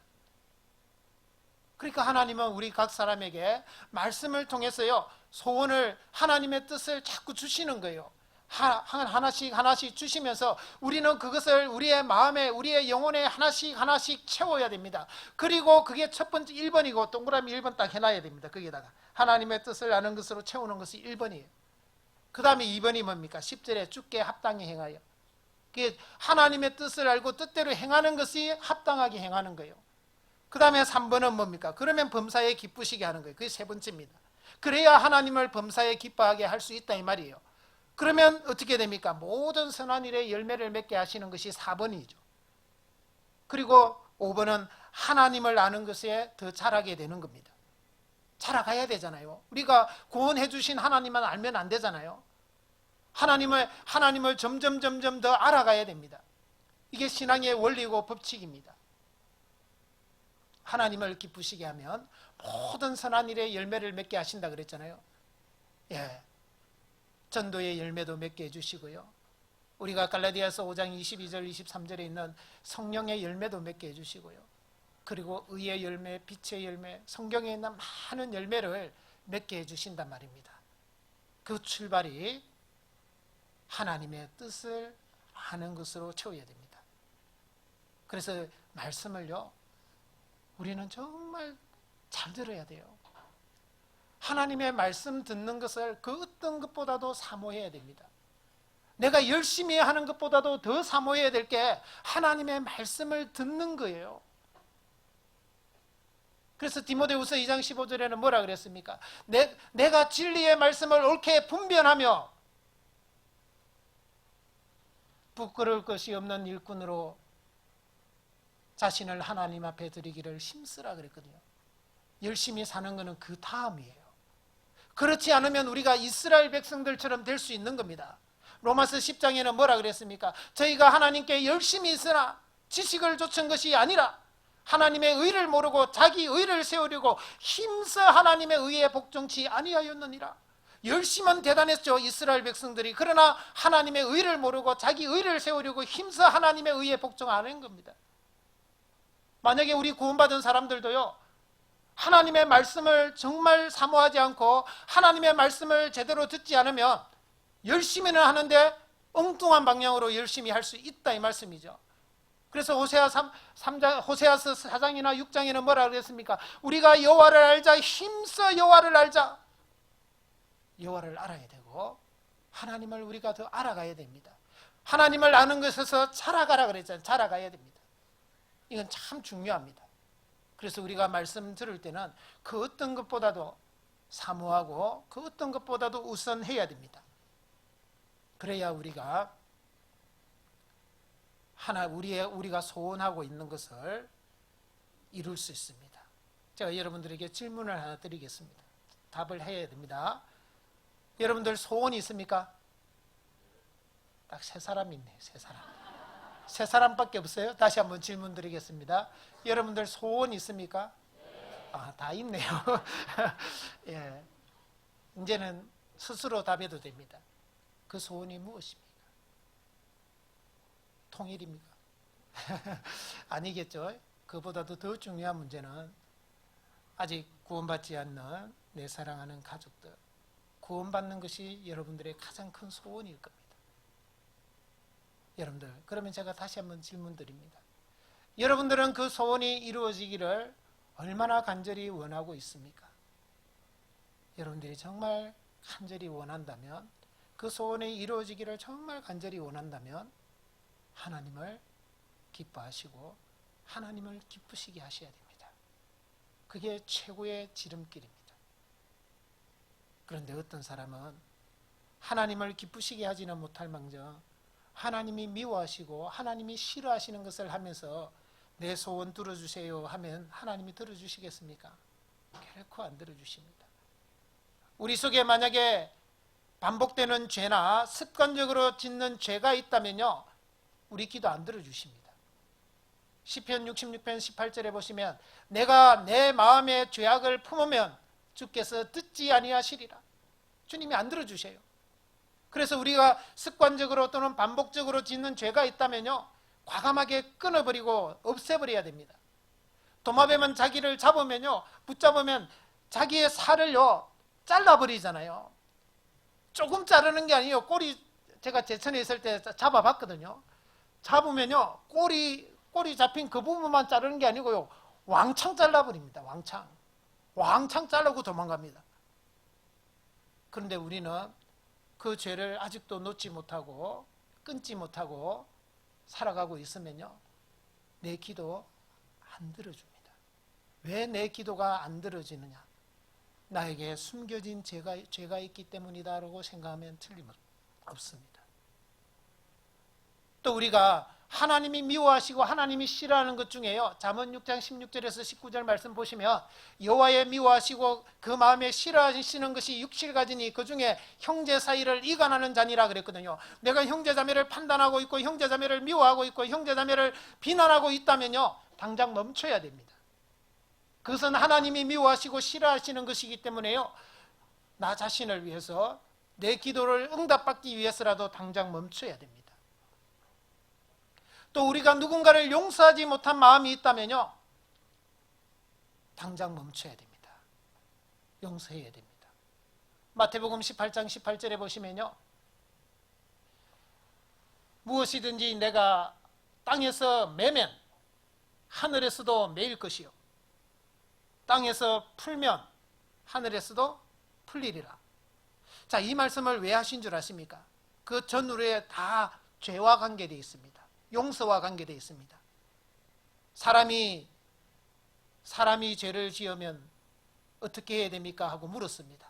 그러니까 하나님은 우리 각 사람에게 말씀을 통해서요, 소원을, 하나님의 뜻을 자꾸 주시는 거예요. 하나씩 하나씩 주시면서 우리는 그것을 우리의 마음에, 우리의 영혼에 하나씩 하나씩 채워야 됩니다. 그리고 그게 첫 번째 1번이고 동그라미 1번 딱 해놔야 됩니다. 거기에다가 하나님의 뜻을 아는 것으로 채우는 것이 1번이에요. 그 다음에 2번이 뭡니까? 10절에 주께 합당히 행하여. 그게 하나님의 뜻을 알고 뜻대로 행하는 것이 합당하게 행하는 거예요. 그 다음에 3번은 뭡니까? 그러면 범사에 기쁘시게 하는 거예요. 그게 세 번째입니다. 그래야 하나님을 범사에 기뻐하게 할 수 있다, 이 말이에요. 그러면 어떻게 됩니까? 모든 선한 일의 열매를 맺게 하시는 것이 4번이죠. 그리고 5번은 하나님을 아는 것에 더 자라게 되는 겁니다. 자라가야 되잖아요. 우리가 구원해 주신 하나님만 알면 안 되잖아요. 하나님을 점점 더 알아가야 됩니다. 이게 신앙의 원리고 법칙입니다. 하나님을 기쁘시게 하면 모든 선한 일의 열매를 맺게 하신다 그랬잖아요. 예, 전도의 열매도 맺게 해주시고요, 우리가 갈라디아서 5장 22절 23절에 있는 성령의 열매도 맺게 해주시고요, 그리고 의의 열매, 빛의 열매, 성경에 있는 많은 열매를 맺게 해주신단 말입니다. 그 출발이 하나님의 뜻을 아는 것으로 채워야 됩니다. 그래서 말씀을요, 우리는 정말 잘 들어야 돼요. 하나님의 말씀 듣는 것을 그 어떤 것보다도 사모해야 됩니다. 내가 열심히 하는 것보다도 더 사모해야 될 게 하나님의 말씀을 듣는 거예요. 그래서 디모데후서 2장 15절에는 뭐라 그랬습니까? 내가 진리의 말씀을 옳게 분별하며 부끄러울 것이 없는 일꾼으로 자신을 하나님 앞에 드리기를 힘쓰라 그랬거든요. 열심히 사는 것은 그 다음이에요. 그렇지 않으면 우리가 이스라엘 백성들처럼 될 수 있는 겁니다. 로마서 10장에는 뭐라 그랬습니까? 저희가 하나님께 열심히 있으나 지식을 좇은 것이 아니라 하나님의 의를 모르고 자기 의를 세우려고 힘써 하나님의 의에 복종치 아니하였느니라. 열심은 대단했죠, 이스라엘 백성들이. 그러나 하나님의 의를 모르고 자기 의를 세우려고 힘써 하나님의 의에 복종 안 한 겁니다. 만약에 우리 구원받은 사람들도요, 하나님의 말씀을 정말 사모하지 않고 하나님의 말씀을 제대로 듣지 않으면 열심히는 하는데 엉뚱한 방향으로 열심히 할 수 있다, 이 말씀이죠. 그래서 호세아서 4장이나 6장에는 뭐라 그랬습니까? 우리가 여호와를 알자, 힘써 여호와를 알자. 여호와를 알아야 되고 하나님을 우리가 더 알아가야 됩니다. 하나님을 아는 것에서 자라가라 그랬잖아요. 자라가야 됩니다. 이건 참 중요합니다. 그래서 우리가 말씀 들을 때는 그 어떤 것보다도 사모하고 그 어떤 것보다도 우선해야 됩니다. 그래야 우리가 우리가 소원하고 있는 것을 이룰 수 있습니다. 제가 여러분들에게 질문을 하나 드리겠습니다. 답을 해야 됩니다. 여러분들 소원이 있습니까? 딱 세 사람 있네요. 세 사람밖에 없어요. 다시 한번 질문 드리겠습니다. 여러분들 소원 있습니까? 다 있네요. 예. 이제는 스스로 답해도 됩니다. 그 소원이 무엇입니까? 통일입니까? 아니겠죠. 그보다도 더 중요한 문제는 아직 구원받지 않는 내 사랑하는 가족들, 구원받는 것이 여러분들의 가장 큰 소원일 겁니다. 여러분들, 그러면 제가 다시 한번 질문 드립니다. 여러분들은 그 소원이 이루어지기를 얼마나 간절히 원하고 있습니까? 여러분들이 정말 간절히 원한다면, 그 소원이 이루어지기를 정말 간절히 원한다면 하나님을 기뻐하시고 하나님을 기쁘시게 하셔야 됩니다. 그게 최고의 지름길입니다. 그런데 어떤 사람은 하나님을 기쁘시게 하지는 못할 망정 하나님이 미워하시고 하나님이 싫어하시는 것을 하면서 내 소원 들어주세요 하면 하나님이 들어주시겠습니까? 결코 안 들어주십니다. 우리 속에 만약에 반복되는 죄나 습관적으로 짓는 죄가 있다면요, 우리 기도 안 들어주십니다. 시편 66편 18절에 보시면 내가 내 마음의 죄악을 품으면 주께서 듣지 아니하시리라. 주님이 안 들어주셔요. 그래서 우리가 습관적으로 또는 반복적으로 짓는 죄가 있다면요, 과감하게 끊어버리고 없애버려야 됩니다. 도마뱀은 자기를 잡으면요, 붙잡으면 자기의 살을요 잘라버리잖아요. 조금 자르는 게 아니에요. 꼬리, 제가 제천에 있을 때 잡아봤거든요. 잡으면요 꼬리 잡힌 그 부분만 자르는 게 아니고요, 왕창 잘라버립니다. 왕창 자르고 도망갑니다. 그런데 우리는 그 죄를 아직도 놓지 못하고 끊지 못하고 살아가고 있으면요, 내 기도 안 들어줍니다. 왜 내 기도가 안 들어지느냐? 나에게 숨겨진 죄가 있기 때문이다라고 생각하면 틀림없습니다. 또 우리가 하나님이 미워하시고 하나님이 싫어하는 것 중에요, 잠언 6장 16절에서 19절 말씀 보시면 여호와의 미워하시고 그 마음에 싫어하시는 것이 육실가지니 그 중에 형제 사이를 이간하는 자니라 그랬거든요. 내가 형제 자매를 판단하고 있고 형제 자매를 미워하고 있고 형제 자매를 비난하고 있다면요, 당장 멈춰야 됩니다. 그것은 하나님이 미워하시고 싫어하시는 것이기 때문에요, 나 자신을 위해서 내 기도를 응답받기 위해서라도 당장 멈춰야 됩니다. 또 우리가 누군가를 용서하지 못한 마음이 있다면요, 당장 멈춰야 됩니다. 용서해야 됩니다. 마태복음 18장 18절에 보시면요, 무엇이든지 내가 땅에서 매면 하늘에서도 매일 것이요 땅에서 풀면 하늘에서도 풀리리라. 자, 이 말씀을 왜 하신 줄 아십니까? 그 전후에 다 죄와 관계되어 있습니다. 용서와 관계되어 있습니다. 사람이 죄를 지으면 어떻게 해야 됩니까? 하고 물었습니다.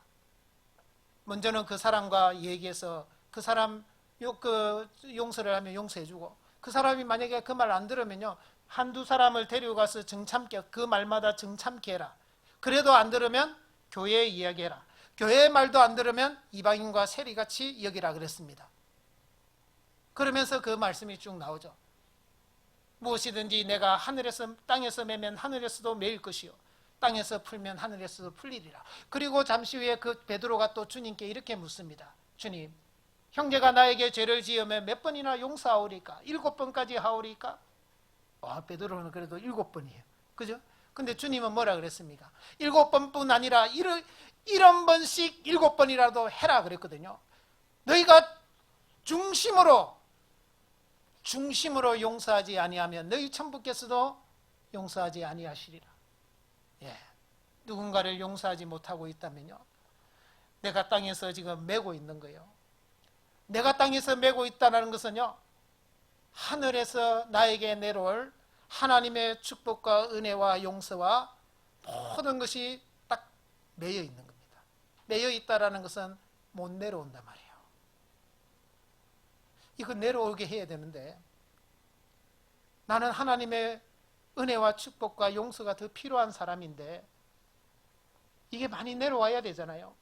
먼저는 그 사람과 얘기해서 그 사람 용서를 하면 용서해주고, 그 사람이 만약에 그 말 안 들으면요, 한두 사람을 데려가서 정참게, 그 말마다 정참게 해라. 그래도 안 들으면 교회에 이야기해라. 교회의 말도 안 들으면 이방인과 세리같이 여기라 그랬습니다. 그러면서 그 말씀이 쭉 나오죠. 무엇이든지 내가 땅에서 매면 하늘에서도 매일 것이요 땅에서 풀면 하늘에서도 풀리리라. 그리고 잠시 후에 그 베드로가 또 주님께 이렇게 묻습니다. 주님, 형제가 나에게 죄를 지으면 몇 번이나 용서하오리까? 7번까지 하오리까? 베드로는 그래도 7번이에요. 그죠? 근데 주님은 뭐라 그랬습니까? 7번뿐 아니라 1번씩 7번이라도 해라 그랬거든요. 너희가 중심으로 용서하지 아니하면 너희 천부께서도 용서하지 아니하시리라. 누군가를 용서하지 못하고 있다면요, 내가 땅에서 지금 메고 있는 거예요. 내가 땅에서 메고 있다는 것은요, 하늘에서 나에게 내려올 하나님의 축복과 은혜와 용서와 모든 것이 딱 매여 있는 겁니다. 매여 있다라는 것은 못 내려온단 말이에요. 이거 내려오게 해야 되는데, 나는 하나님의 은혜와 축복과 용서가 더 필요한 사람인데 이게 많이 내려와야 되잖아요.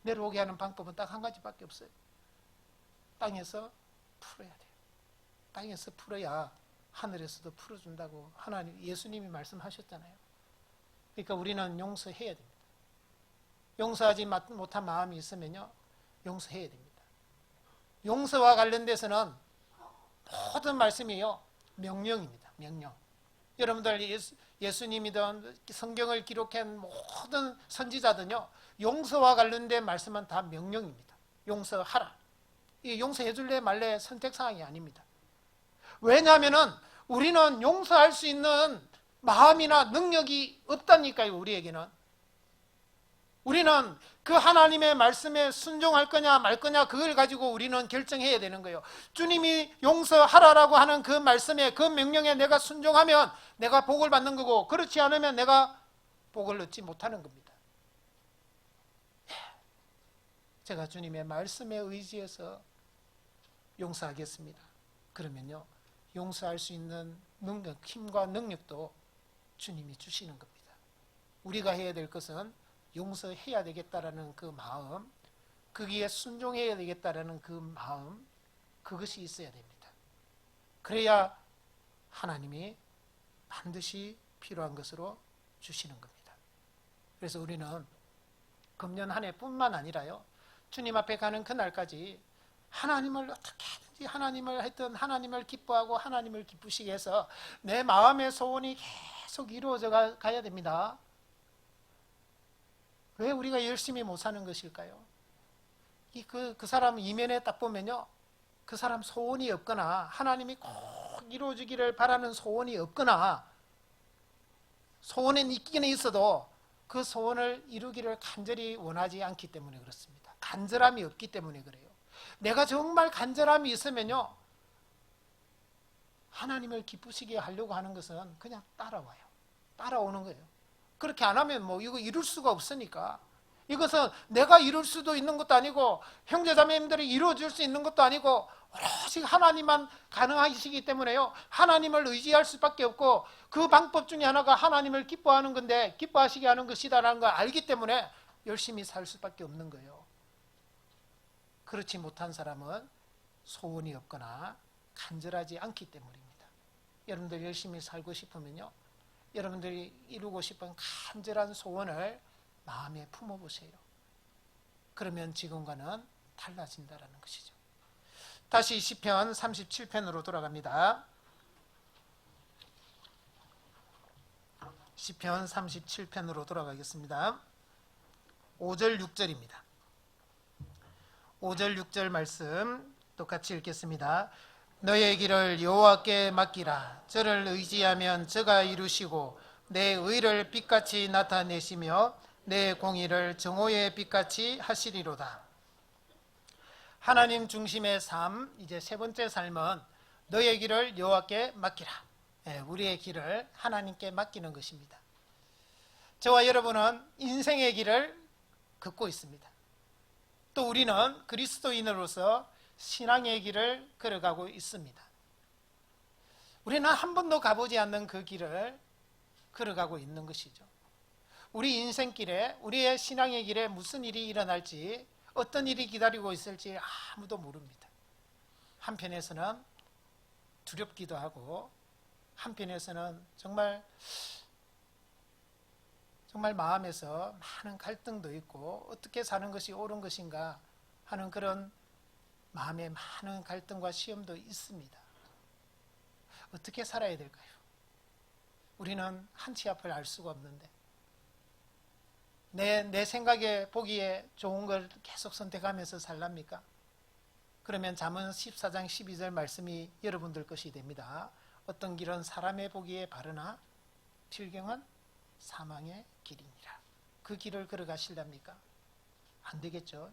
내려오게 하는 방법은 딱 한 가지밖에 없어요. 땅에서 풀어야 돼요. 땅에서 풀어야 하늘에서도 풀어준다고 예수님이 말씀하셨잖아요. 그러니까 우리는 용서해야 됩니다. 용서하지 못한 마음이 있으면요, 용서해야 됩니다. 용서와 관련돼서는 모든 말씀이요, 명령입니다. 명령. 여러분들 예수님이든 성경을 기록한 모든 선지자든요, 용서와 관련된 말씀은 다 명령입니다. 용서하라. 이 용서해 줄래 말래 선택사항이 아닙니다. 왜냐하면 우리는 용서할 수 있는 마음이나 능력이 없다니까요. 우리는 그 하나님의 말씀에 순종할 거냐 말 거냐 그걸 가지고 우리는 결정해야 되는 거예요. 주님이 용서하라라고 하는 그 말씀에, 그 명령에 내가 순종하면 내가 복을 받는 거고, 그렇지 않으면 내가 복을 얻지 못하는 겁니다. 제가 주님의 말씀에 의지해서 용서하겠습니다. 그러면요, 용서할 수 있는 능력, 힘과 능력도 주님이 주시는 겁니다. 우리가 해야 될 것은 용서해야 되겠다라는 그 마음, 거기에 순종해야 되겠다라는 그 마음, 그것이 있어야 됩니다. 그래야 하나님이 반드시 필요한 것으로 주시는 겁니다. 그래서 우리는 금년 한 해뿐만 아니라요, 주님 앞에 가는 그날까지 하나님을 어떻게든지 하나님을 기뻐하고 하나님을 기쁘시게 해서 내 마음의 소원이 계속 이루어져 가야 됩니다. 왜 우리가 열심히 못 사는 것일까요? 그 사람 이면에 딱 보면요, 그 사람 소원이 없거나 하나님이 꼭 이루어지기를 바라는 소원이 없거나 소원은 있기는 있어도 그 소원을 이루기를 간절히 원하지 않기 때문에 그렇습니다. 간절함이 없기 때문에 그래요. 내가 정말 간절함이 있으면요, 하나님을 기쁘시게 하려고 하는 것은 그냥 따라와요. 따라오는 거예요. 그렇게 안 하면 뭐 이거 이룰 수가 없으니까. 이것은 내가 이룰 수도 있는 것도 아니고 형제자매님들이 이루어질 수 있는 것도 아니고 오롯이 하나님만 가능하시기 때문에요, 하나님을 의지할 수밖에 없고 그 방법 중에 하나가 하나님을 기뻐하는 건데, 기뻐하시게 하는 것이다라는 걸 알기 때문에 열심히 살 수밖에 없는 거예요. 그렇지 못한 사람은 소원이 없거나 간절하지 않기 때문입니다. 여러분들 열심히 살고 싶으면요, 여러분들이 이루고 싶은 간절한 소원을 마음에 품어보세요. 그러면 지금과는 달라진다라는 것이죠. 다시 시편 37편으로 돌아갑니다. 시편 37편으로 돌아가겠습니다. 5절 6절입니다. 5절 6절 말씀 똑같이 읽겠습니다. 너의 길을 여호와께 맡기라. 저를 의지하면 저가 이루시고 내 의를 빛같이 나타내시며 내 공의를 정오의 빛같이 하시리로다. 하나님 중심의 삶, 이제 세 번째 삶은 너의 길을 여호와께 맡기라. 우리의 길을 하나님께 맡기는 것입니다. 저와 여러분은 인생의 길을 걷고 있습니다. 또 우리는 그리스도인으로서 신앙의 길을 걸어가고 있습니다. 우리는 한 번도 가보지 않는 그 길을 걸어가고 있는 것이죠. 우리 인생길에, 우리의 신앙의 길에 무슨 일이 일어날지, 어떤 일이 기다리고 있을지 아무도 모릅니다. 한편에서는 두렵기도 하고, 한편에서는 정말 마음에서 많은 갈등도 있고, 어떻게 사는 것이 옳은 것인가 하는 그런 마음에 많은 갈등과 시험도 있습니다. 어떻게 살아야 될까요? 우리는 한치 앞을 알 수가 없는데 내 생각에 보기에 좋은 걸 계속 선택하면서 살랍니까? 그러면 잠언 14장 12절 말씀이 여러분들 것이 됩니다. 어떤 길은 사람의 보기에 바르나 필경은 사망의 길이니라. 그 길을 걸어가실랍니까? 안 되겠죠.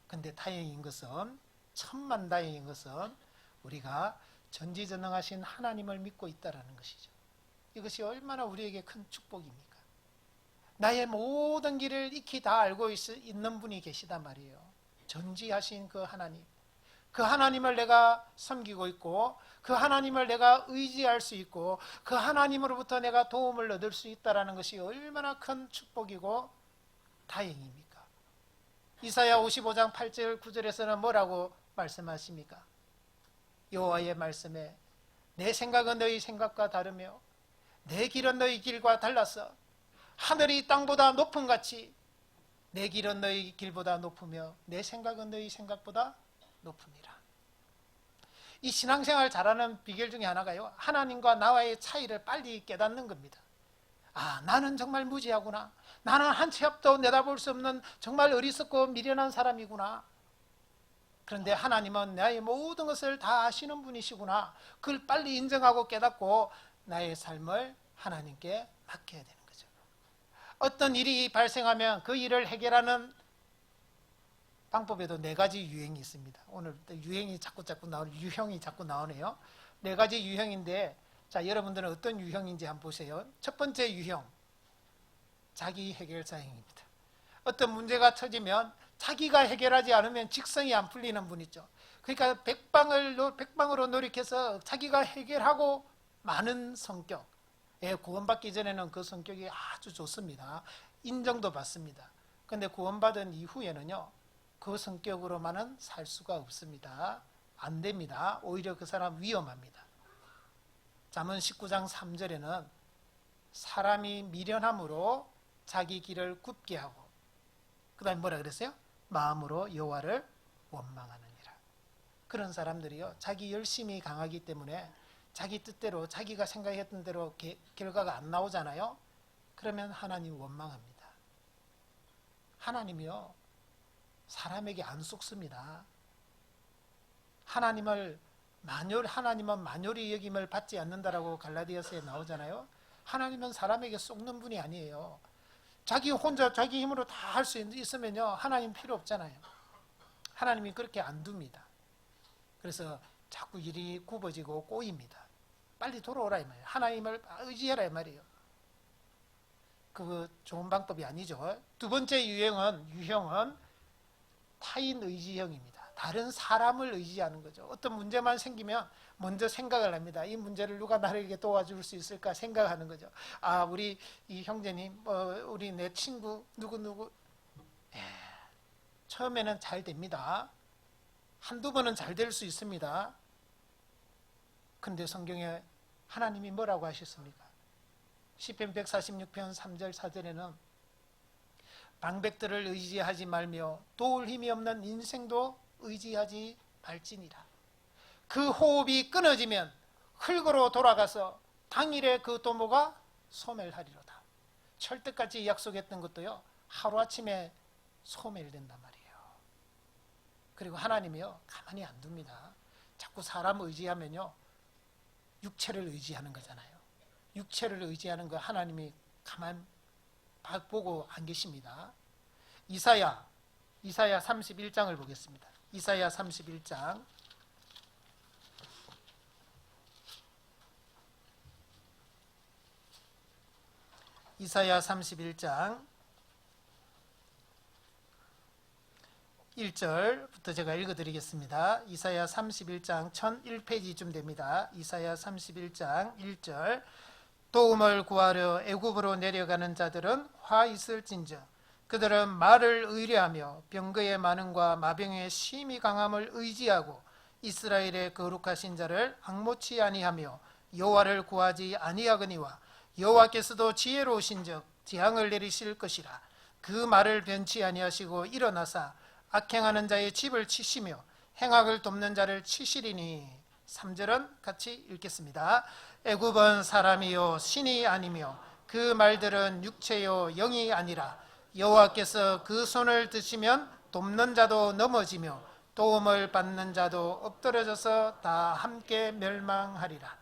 근데 다행인 것은, 천만다행인 것은 우리가 전지전능하신 하나님을 믿고 있다는 것이죠. 이것이 얼마나 우리에게 큰 축복입니까? 나의 모든 길을 익히 다 알고 있는 분이 계시단 말이에요. 전지하신 그 하나님, 그 하나님을 내가 섬기고 있고, 그 하나님을 내가 의지할 수 있고, 그 하나님으로부터 내가 도움을 얻을 수 있다는 것이 얼마나 큰 축복이고 다행입니까? 이사야 55장 8절 9절에서는 뭐라고 말씀하십니까? 여호와의 말씀에 내 생각은 너희 생각과 다르며 내 길은 너희 길과 달라서 하늘이 땅보다 높음 같이 내 길은 너희 길보다 높으며 내 생각은 너희 생각보다 높음이라. 이 신앙생활 잘하는 비결 중에 하나가요, 하나님과 나와의 차이를 빨리 깨닫는 겁니다. 아, 나는 정말 무지하구나. 나는 한 치 앞도 내다볼 수 없는 정말 어리석고 미련한 사람이구나. 그런데 하나님은 나의 모든 것을 다 아시는 분이시구나. 그걸 빨리 인정하고 깨닫고 나의 삶을 하나님께 맡겨야 되는 거죠. 어떤 일이 발생하면 그 일을 해결하는 방법에도 네 가지 유형이 있습니다. 오늘 유형이 자꾸 유형이 자꾸 나오네요. 네 가지 유형인데, 자, 여러분들은 어떤 유형인지 한번 보세요. 첫 번째 유형, 자기 해결사형입니다. 어떤 문제가 터지면 자기가 해결하지 않으면 직성이 안 풀리는 분 있죠. 그러니까 백방으로 노력해서 자기가 해결하고 마는 성격. 구원받기 전에는 그 성격이 아주 좋습니다. 인정도 받습니다. 그런데 구원받은 이후에는요, 그 성격으로만은 살 수가 없습니다. 안 됩니다. 오히려 그 사람 위험합니다. 잠언 19장 3절에는 사람이 미련함으로 자기 길을 굽게 하고, 그 다음에 뭐라 그랬어요? 마음으로 여호와를 원망하느니라. 그런 사람들이요, 자기 열심이 강하기 때문에 자기 뜻대로, 자기가 생각했던 대로 결과가 안 나오잖아요. 그러면 하나님 원망합니다. 하나님이요, 사람에게 안 속습니다. 하나님은 만요리 여김을 받지 않는다라고 갈라디아서에 나오잖아요. 하나님은 사람에게 속는 분이 아니에요. 자기 혼자 자기 힘으로 다 할 수 있으면요, 하나님 필요 없잖아요. 하나님이 그렇게 안 둡니다. 그래서 자꾸 일이 굽어지고 꼬입니다. 빨리 돌아오라 이 말이에요. 하나님을 의지해라 이 말이에요. 그거 좋은 방법이 아니죠. 두 번째 유형은 타인 의지형입니다. 다른 사람을 의지하는 거죠. 어떤 문제만 생기면 먼저 생각을 합니다. 이 문제를 누가 나에게 도와줄 수 있을까 생각하는 거죠. 아, 우리 이 형제님, 우리 내 친구 누구 처음에는 잘 됩니다. 한두 번은 잘 될 수 있습니다. 근데 성경에 하나님이 뭐라고 하셨습니까? 시편 146편 3절 4절에는 방백들을 의지하지 말며 도울 힘이 없는 인생도 의지하지 말지니라. 그 호흡이 끊어지면 흙으로 돌아가서 당일에 그 도모가 소멸하리로다. 철떡같이 약속했던 것도요, 하루아침에 소멸된단 말이에요. 그리고 하나님이요, 가만히 안 둡니다. 자꾸 사람 의지하면요, 육체를 의지하는 거잖아요. 육체를 의지하는 거 하나님이 가만 보고 안 계십니다. 이사야 31장을 보겠습니다. 이사야 31장. 이사야 31장 1절부터 제가 읽어드리겠습니다. 이사야 31장 1001페이지쯤 됩니다. 이사야 31장 1절. 도움을 구하려 애굽으로 내려가는 자들은 화 있을진저 그들은 말을 의뢰하며 병거의 많음과 마병의 심히 강함을 의지하고 이스라엘의 거룩하신 자를 앙모치 아니하며 여호와를 구하지 아니하거니와 여호와께서도 지혜로우신즉 재앙을 내리실 것이라. 그 말을 변치 아니하시고 일어나사 악행하는 자의 집을 치시며 행악을 돕는 자를 치시리니. 3절은 같이 읽겠습니다. 애굽은 사람이요 신이 아니며 그 말들은 육체요 영이 아니라 여호와께서 그 손을 드시면 돕는 자도 넘어지며 도움을 받는 자도 엎드러져서 다 함께 멸망하리라.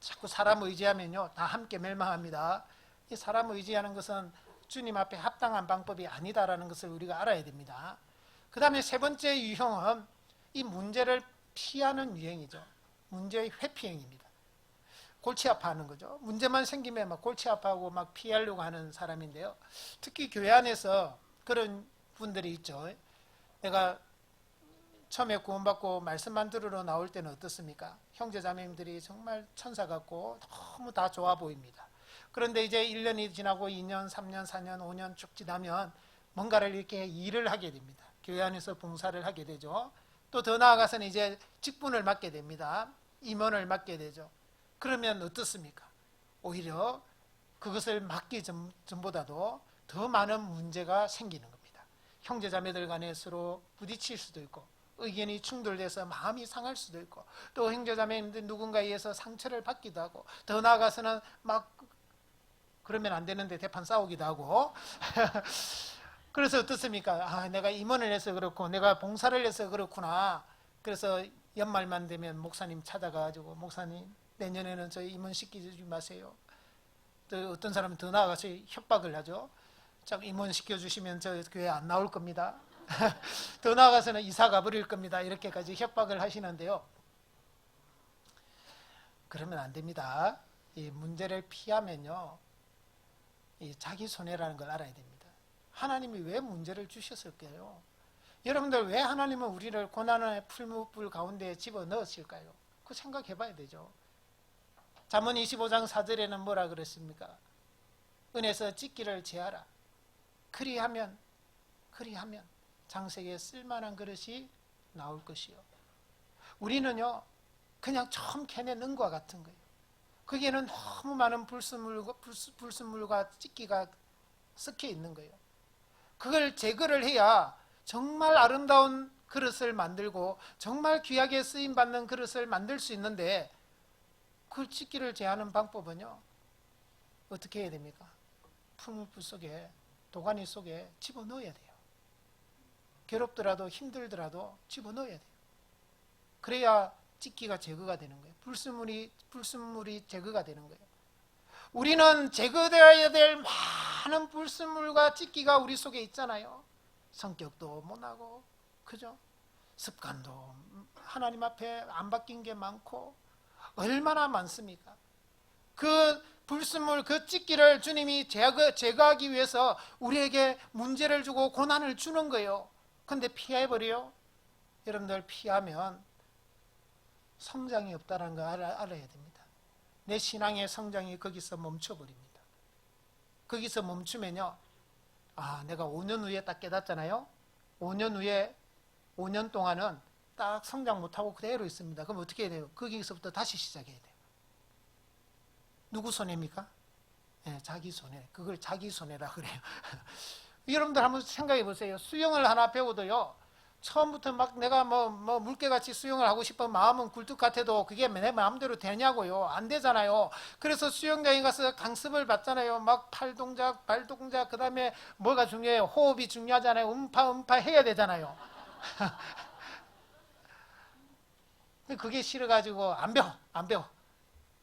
자꾸 사람 의지하면요, 다 함께 멸망합니다. 이 사람 의지하는 것은 주님 앞에 합당한 방법이 아니다라는 것을 우리가 알아야 됩니다. 그 다음에 세 번째 유형은 이 문제를 피하는 유형이죠. 문제의 회피형입니다. 골치 아파하는 거죠. 문제만 생기면 막 골치 아파하고 막 피하려고 하는 사람인데요. 특히 교회 안에서 그런 분들이 있죠. 내가 처음에 구원받고 말씀만 들으러 나올 때는 어떻습니까? 형제자매님들이 정말 천사 같고 너무 다 좋아 보입니다. 그런데 이제 1년이 지나고 2년, 3년, 4년, 5년 쭉 지나면 뭔가를 이렇게 일을 하게 됩니다. 교회 안에서 봉사를 하게 되죠. 또 더 나아가서는 이제 직분을 맡게 됩니다. 임원을 맡게 되죠. 그러면 어떻습니까? 오히려 그것을 맡기 전보다도 더 많은 문제가 생기는 겁니다. 형제자매들 간에 서로 부딪힐 수도 있고 의견이 충돌돼서 마음이 상할 수도 있고 또 형제자매님들 누군가에 의해서 상처를 받기도 하고 더 나아가서는 막 그러면 안 되는데 대판 싸우기도 하고 그래서 어떻습니까? 아, 내가 임원을 해서 그렇고 내가 봉사를 해서 그렇구나. 그래서 연말만 되면 목사님 찾아가지고 목사님 내년에는 저희 임원 시키지 마세요. 또 어떤 사람은 더 나아가서 협박을 하죠. 자, 임원 시켜주시면 저 교회 안 나올 겁니다. 더 나아가서는 이사 가버릴 겁니다. 이렇게까지 협박을 하시는데요. 그러면 안 됩니다. 이 문제를 피하면요, 이 자기 손해라는 걸 알아야 됩니다. 하나님이 왜 문제를 주셨을까요? 여러분들 왜 하나님은 우리를 고난의 풀무불 가운데 집어넣으실까요? 그 생각해 봐야 되죠. 잠언 25장 4절에는 뭐라 그랬습니까? 은에서 찢기를 제하라. 그리하면 장색에 쓸만한 그릇이 나올 것이요. 우리는요, 그냥 처음 캐낸 은과 같은 거예요. 거기에는 너무 많은 불순물과 찌기가 섞여 있는 거예요. 그걸 제거를 해야 정말 아름다운 그릇을 만들고 정말 귀하게 쓰임받는 그릇을 만들 수 있는데, 그 찌기를 제하는 방법은요, 어떻게 해야 됩니까? 풀무불 속에, 도가니 속에 집어넣어야 돼요. 괴롭더라도 힘들더라도 집어넣어야 돼요. 그래야 찌기가 제거가 되는 거예요. 불순물이 제거가 되는 거예요. 우리는 제거되어야 될 많은 불순물과 찌기가 우리 속에 있잖아요. 성격도 못나고, 그죠? 습관도 하나님 앞에 안 바뀐 게 많고, 얼마나 많습니까? 그 불순물, 그 찌기를 주님이 제거하기 위해서 우리에게 문제를 주고 고난을 주는 거예요. 근데 피해버려요? 여러분들, 피하면 성장이 없다는 거 알아야 됩니다. 내 신앙의 성장이 거기서 멈춰버립니다. 거기서 멈추면요, 내가 5년 후에 딱 깨닫잖아요. 5년 후에 5년 동안은 딱 성장 못하고 그대로 있습니다. 그럼 어떻게 해야 돼요? 거기서부터 다시 시작해야 돼요. 누구 손해입니까? 네, 자기 손해. 그걸 자기 손해라 그래요. 여러분들 한번 생각해 보세요. 수영을 하나 배워도요, 처음부터 막 내가 뭐 물개같이 수영을 하고 싶은 마음은 굴뚝 같아도 그게 내 마음대로 되냐고요. 안 되잖아요. 그래서 수영장에 가서 강습을 받잖아요. 막 팔 동작, 발 동작, 그 다음에 뭐가 중요해요? 호흡이 중요하잖아요. 음파 해야 되잖아요. 그게 싫어가지고 안 배워.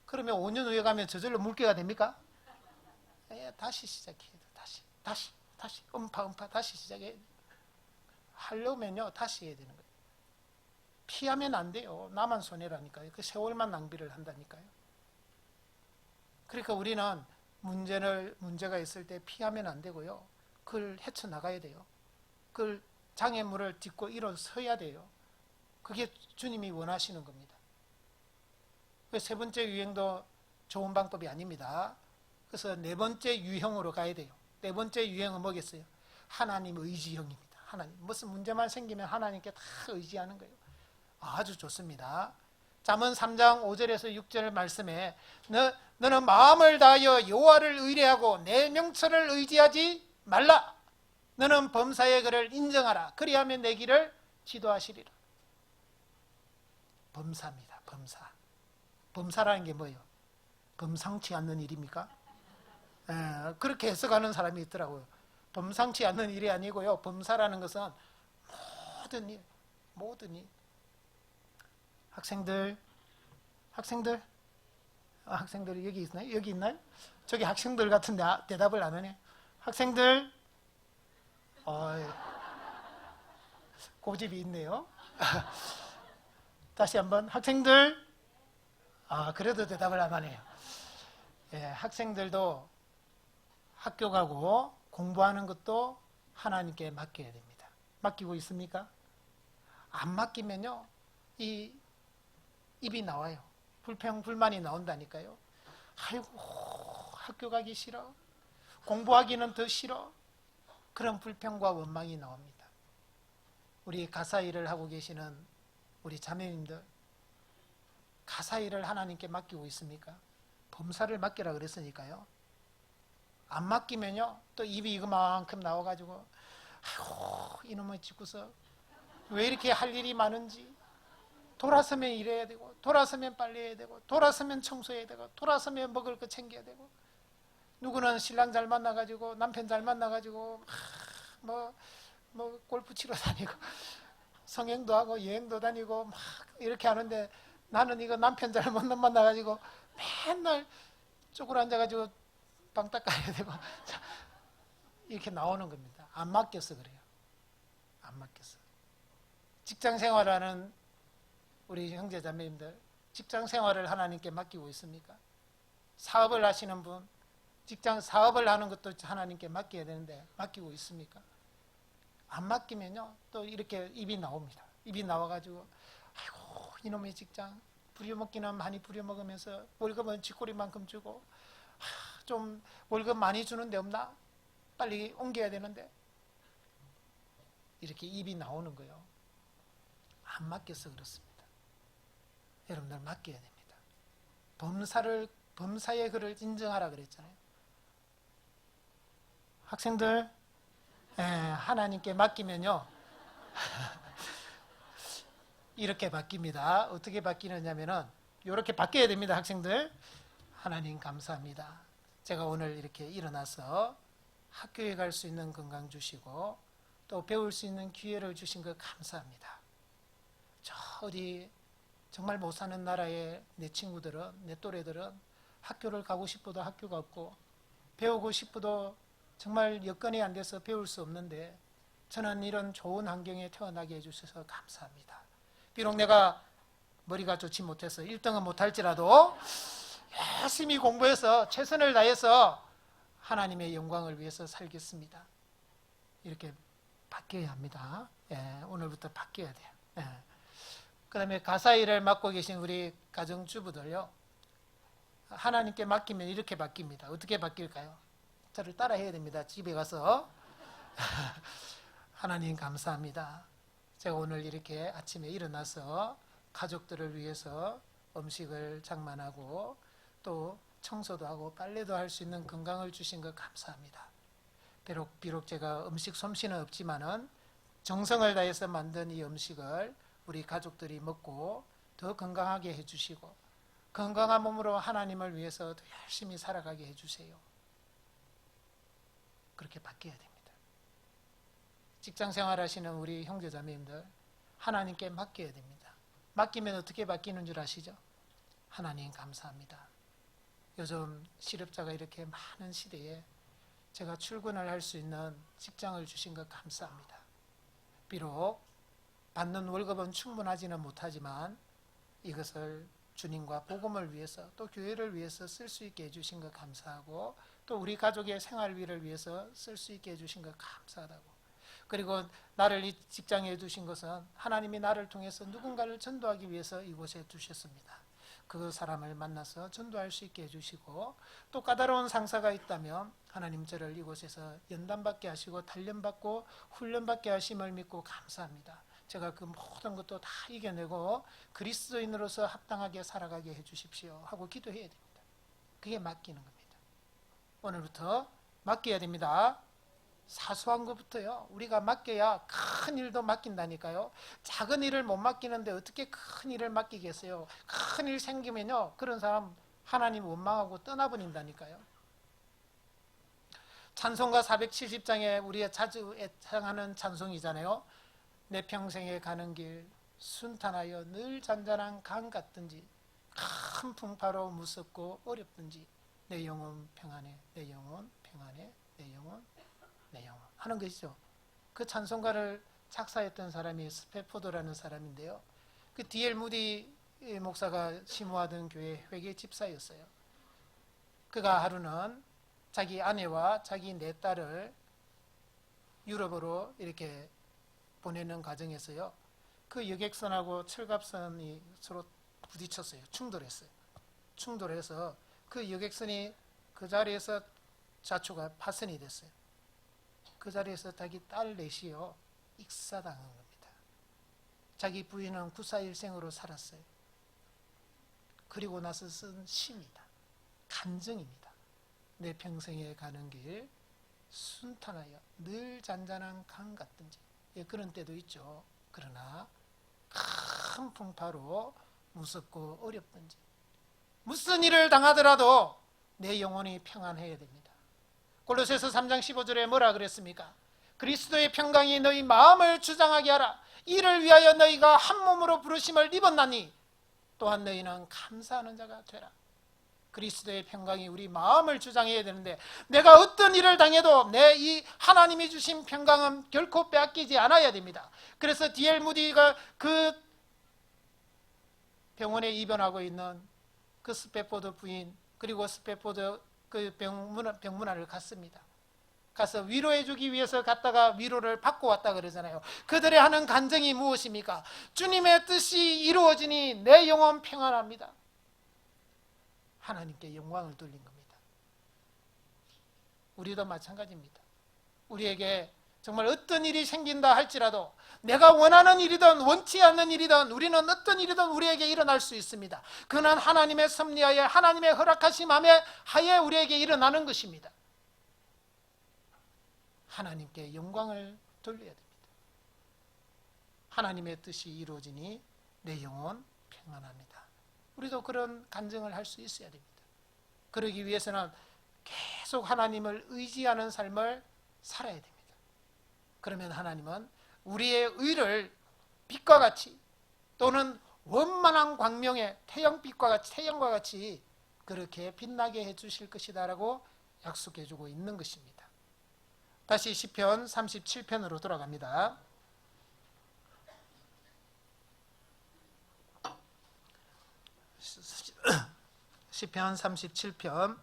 그러면 5년 후에 가면 저절로 물개가 됩니까? 다시 시작해야 돼. 다시 음파 다시 시작해야 돼. 하려면요, 다시 해야 되는 거예요. 피하면 안 돼요. 나만 손해라니까요. 그 세월만 낭비를 한다니까요. 그러니까 우리는 문제가 있을 때 피하면 안 되고요. 그걸 헤쳐나가야 돼요. 그걸 장애물을 딛고 일어서야 돼요. 그게 주님이 원하시는 겁니다. 세 번째 유행도 좋은 방법이 아닙니다. 그래서 네 번째 유형으로 가야 돼요. 네 번째 유형은 뭐겠어요? 하나님 의지형입니다. 하나님, 무슨 문제만 생기면 하나님께 다 의지하는 거예요. 아주 좋습니다. 잠언 3장 5절에서 6절 말씀에 너는 마음을 다하여 여호와를 의뢰하고 내 명철을 의지하지 말라. 너는 범사의 글을 인정하라. 그리하면 내 길을 지도하시리라. 범사입니다. 범사라는 게 뭐예요? 범상치 않는 일입니까? 그렇게 해석하는 사람이 있더라고요. 범상치 않는 일이 아니고요, 범사라는 것은 모든 일. 학생들 여기 있나요? 여기 있나요? 저기 학생들 같은데 대답을 안 하네. 학생들, 고집이 있네요. 다시 한번, 학생들. 그래도 대답을 안 하네요. 학생들도 학교 가고 공부하는 것도 하나님께 맡겨야 됩니다. 맡기고 있습니까? 안 맡기면요, 이 입이 나와요. 불평불만이 나온다니까요. 아이고, 학교 가기 싫어. 공부하기는 더 싫어. 그런 불평과 원망이 나옵니다. 우리 가사 일을 하고 계시는 우리 자매님들, 가사 일을 하나님께 맡기고 있습니까? 범사를 맡기라 그랬으니까요. 안 맡기면요, 또 입이 이거만큼 나와가지고, 아이고, 이놈의 짓고서 왜 이렇게 할 일이 많은지, 돌아서면 일해야 되고, 돌아서면 빨래해야 되고, 돌아서면 청소해야 되고, 돌아서면 먹을 거 챙겨야 되고, 누구는 신랑 잘 만나가지고, 남편 잘 만나가지고, 골프 치러 다니고, 성행도 하고, 여행도 다니고, 막 이렇게 하는데, 나는 이거 남편 잘 못 만나가지고, 맨날 쪼그려 앉아가지고, 방 닦아야 되고, 이렇게 나오는 겁니다. 안 맡겨서 그래요. 안 맡겨서. 직장 생활하는 우리 형제 자매님들, 직장 생활을 하나님께 맡기고 있습니까? 사업을 하시는 분, 직장 사업을 하는 것도 하나님께 맡겨야 되는데 맡기고 있습니까? 안 맡기면요, 또 이렇게 입이 나옵니다. 입이 나와가지고, 아이고, 이놈의 직장 부려먹기는 많이 부려먹으면서 월급은 쥐꼬리만큼 주고, 좀 월급 많이 주는데 없나? 빨리 옮겨야 되는데, 이렇게 입이 나오는 거예요. 안 맡겨서 그렇습니다. 여러분들, 맡겨야 됩니다. 범사의 그를 인정하라 그랬잖아요. 학생들, 하나님께 맡기면요 이렇게 바뀝니다. 어떻게 바뀌느냐면은 이렇게 바뀌어야 됩니다. 학생들, 하나님 감사합니다. 제가 오늘 이렇게 일어나서 학교에 갈 수 있는 건강 주시고 또 배울 수 있는 기회를 주신 것 감사합니다. 저 어디 정말 못 사는 나라의 내 친구들은, 내 또래들은 학교를 가고 싶어도 학교가 없고 배우고 싶어도 정말 여건이 안 돼서 배울 수 없는데 저는 이런 좋은 환경에 태어나게 해주셔서 감사합니다. 비록 내가 머리가 좋지 못해서 1등은 못할지라도 열심히 공부해서 최선을 다해서 하나님의 영광을 위해서 살겠습니다. 이렇게 바뀌어야 합니다. 오늘부터 바뀌어야 돼요. 그 다음에 가사 일을 맡고 계신 우리 가정주부들요, 하나님께 맡기면 이렇게 바뀝니다. 어떻게 바뀔까요? 저를 따라 해야 됩니다. 집에 가서 하나님 감사합니다. 제가 오늘 이렇게 아침에 일어나서 가족들을 위해서 음식을 장만하고 또 청소도 하고 빨래도 할 수 있는 건강을 주신 것 감사합니다. 비록 제가 음식 솜씨는 없지만은 정성을 다해서 만든 이 음식을 우리 가족들이 먹고 더 건강하게 해주시고 건강한 몸으로 하나님을 위해서 더 열심히 살아가게 해주세요. 그렇게 바뀌어야 됩니다. 직장 생활하시는 우리 형제자매님들, 하나님께 맡겨야 됩니다. 맡기면 어떻게 바뀌는 줄 아시죠? 하나님 감사합니다. 요즘 실업자가 이렇게 많은 시대에 제가 출근을 할 수 있는 직장을 주신 것 감사합니다. 비록 받는 월급은 충분하지는 못하지만 이것을 주님과 복음을 위해서 또 교회를 위해서 쓸 수 있게 해주신 것 감사하고 또 우리 가족의 생활비를 위해서 쓸 수 있게 해주신 것 감사하다고. 그리고 나를 이 직장에 두신 것은 하나님이 나를 통해서 누군가를 전도하기 위해서 이곳에 두셨습니다. 그 사람을 만나서 전도할 수 있게 해주시고 또 까다로운 상사가 있다면 하나님 저를 이곳에서 연단받게 하시고 단련받고 훈련받게 하심을 믿고 감사합니다. 제가 그 모든 것도 다 이겨내고 그리스도인으로서 합당하게 살아가게 해주십시오 하고 기도해야 됩니다. 그게 맡기는 겁니다. 오늘부터 맡겨야 됩니다. 사소한 것부터요. 우리가 맡겨야 큰 일도 맡긴다니까요. 작은 일을 못 맡기는데 어떻게 큰 일을 맡기겠어요? 큰 일 생기면요, 그런 사람 하나님 원망하고 떠나버린다니까요. 찬송가 470장에 우리가 자주 애창하는 찬송이잖아요. 내 평생에 가는 길 순탄하여 늘 잔잔한 강 같든지 큰 풍파로 무섭고 어렵든지 내 영혼 평안해, 내 영혼 평안해, 내 영혼 내 영혼 하는 것이죠. 그 찬송가를 작사했던 사람이 스페포드라는 사람인데요. 그 D.L. 무디 목사가 심호하던 교회 회계 집사였어요. 그가 하루는 자기 아내와 자기 네 딸을 유럽으로 이렇게 보내는 과정에서요, 그 여객선하고 철갑선이 서로 부딪혔어요. 충돌해서 그 여객선이 그 자리에서 좌초가 파손이 됐어요. 그 자리에서 자기 딸 넷이요 익사당한 겁니다. 자기 부인은 구사일생으로 살았어요. 그리고 나서 쓴 시입니다. 간증입니다. 내 평생에 가는 길 순탄하여 늘 잔잔한 강 같든지, 그런 때도 있죠. 그러나 큰 풍파로 무섭고 어렵든지 무슨 일을 당하더라도 내 영혼이 평안해야 됩니다. 골로새서 3장 15절에 뭐라 그랬습니까? 그리스도의 평강이 너희 마음을 주장하게 하라. 이를 위하여 너희가 한 몸으로 부르심을 입었나니 또한 너희는 감사하는 자가 되라. 그리스도의 평강이 우리 마음을 주장해야 되는데 내가 어떤 일을 당해도 내 이 하나님이 주신 평강은 결코 빼앗기지 않아야 됩니다. 그래서 D.L. 무디가 그 병원에 입원하고 있는 그 스페포드 부인 그리고 스페포드 그 병문안을 갔습니다. 가서 위로해 주기 위해서 갔다가 위로를 받고 왔다 그러잖아요. 그들의 하는 간증이 무엇입니까? 주님의 뜻이 이루어지니 내 영혼 평안합니다. 하나님께 영광을 돌린 겁니다. 우리도 마찬가지입니다. 우리에게 정말 어떤 일이 생긴다 할지라도 내가 원하는 일이든 원치 않는 일이든 우리는 어떤 일이든 우리에게 일어날 수 있습니다. 그는 하나님의 섭리하에 하나님의 허락하심 하에 우리에게 일어나는 것입니다. 하나님께 영광을 돌려야 됩니다. 하나님의 뜻이 이루어지니 내 영혼 평안합니다. 우리도 그런 간증을 할 수 있어야 됩니다. 그러기 위해서는 계속 하나님을 의지하는 삶을 살아야 됩니다. 그러면 하나님은 우리의 의를 빛과 같이 또는 원만한 광명의 태양과 같이 그렇게 빛나게 해주실 것이다라고 약속해주고 있는 것입니다. 다시 시편 37편으로 돌아갑니다. 시편 37편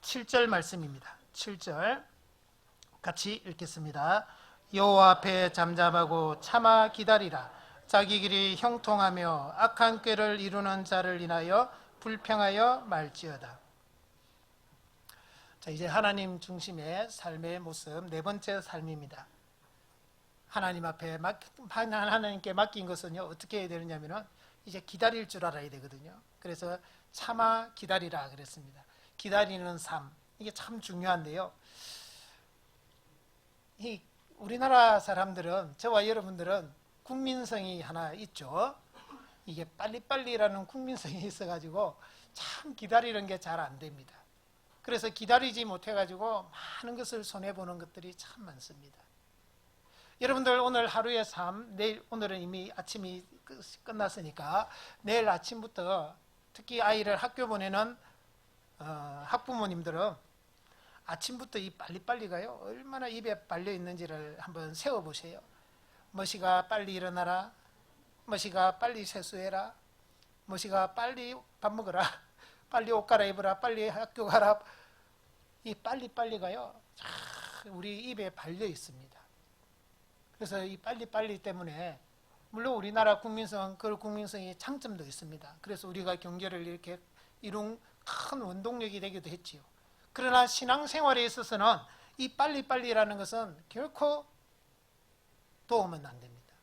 7절 말씀입니다. 7절 같이 읽겠습니다. 여호와 앞에 잠잠하고 참아 기다리라. 자기 길이 형통하며 악한 꾀를 이루는 자를 인하여 불평하여 말지어다. 자, 이제 하나님 중심의 삶의 모습 네 번째 삶입니다. 하나님 앞에 하나님께 맡긴 것은요 어떻게 해야 되느냐면은 이제 기다릴 줄 알아야 되거든요. 그래서 참아 기다리라 그랬습니다. 기다리는 삶, 이게 참 중요한데요. 이 우리나라 사람들은, 저와 여러분들은 국민성이 하나 있죠. 이게 빨리빨리라는 국민성이 있어가지고 참 기다리는 게 잘 안 됩니다. 그래서 기다리지 못해가지고 많은 것을 손해보는 것들이 참 많습니다. 여러분들 오늘 하루의 삶, 오늘은 이미 아침이 끝났으니까 내일 아침부터 특히 아이를 학교 보내는 학부모님들은 아침부터 이 빨리빨리가요 얼마나 입에 발려 있는지를 한번 세워보세요. 머시가 빨리 일어나라, 머시가 빨리 세수해라, 머시가 빨리 밥 먹어라, 빨리 옷 갈아입어라, 빨리 학교 가라. 이 빨리빨리가요 우리 입에 발려 있습니다. 그래서 이 빨리빨리 때문에 물론 우리나라 국민성, 그 국민성의 장점도 있습니다. 그래서 우리가 경제를 이렇게 이룬 큰 원동력이 되기도 했지요. 그러나 신앙생활에 있어서는 이 빨리빨리라는 것은 결코 도움은 안 됩니다.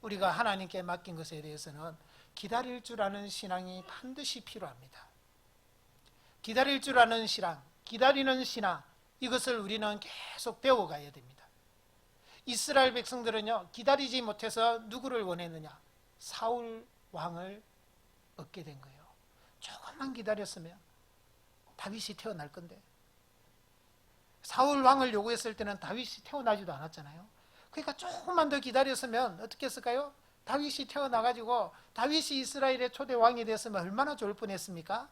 우리가 하나님께 맡긴 것에 대해서는 기다릴 줄 아는 신앙이 반드시 필요합니다. 기다릴 줄 아는 신앙, 기다리는 신앙, 이것을 우리는 계속 배워가야 됩니다. 이스라엘 백성들은요 기다리지 못해서 누구를 원했느냐? 사울 왕을 얻게 된 거예요. 조금만 기다렸으면 다윗이 태어날 건데, 사울 왕을 요구했을 때는 다윗이 태어나지도 않았잖아요. 그러니까 조금만 더 기다렸으면 어떻게 했을까요? 다윗이 태어나가지고 다윗이 이스라엘의 초대 왕이 됐으면 얼마나 좋을 뻔했습니까?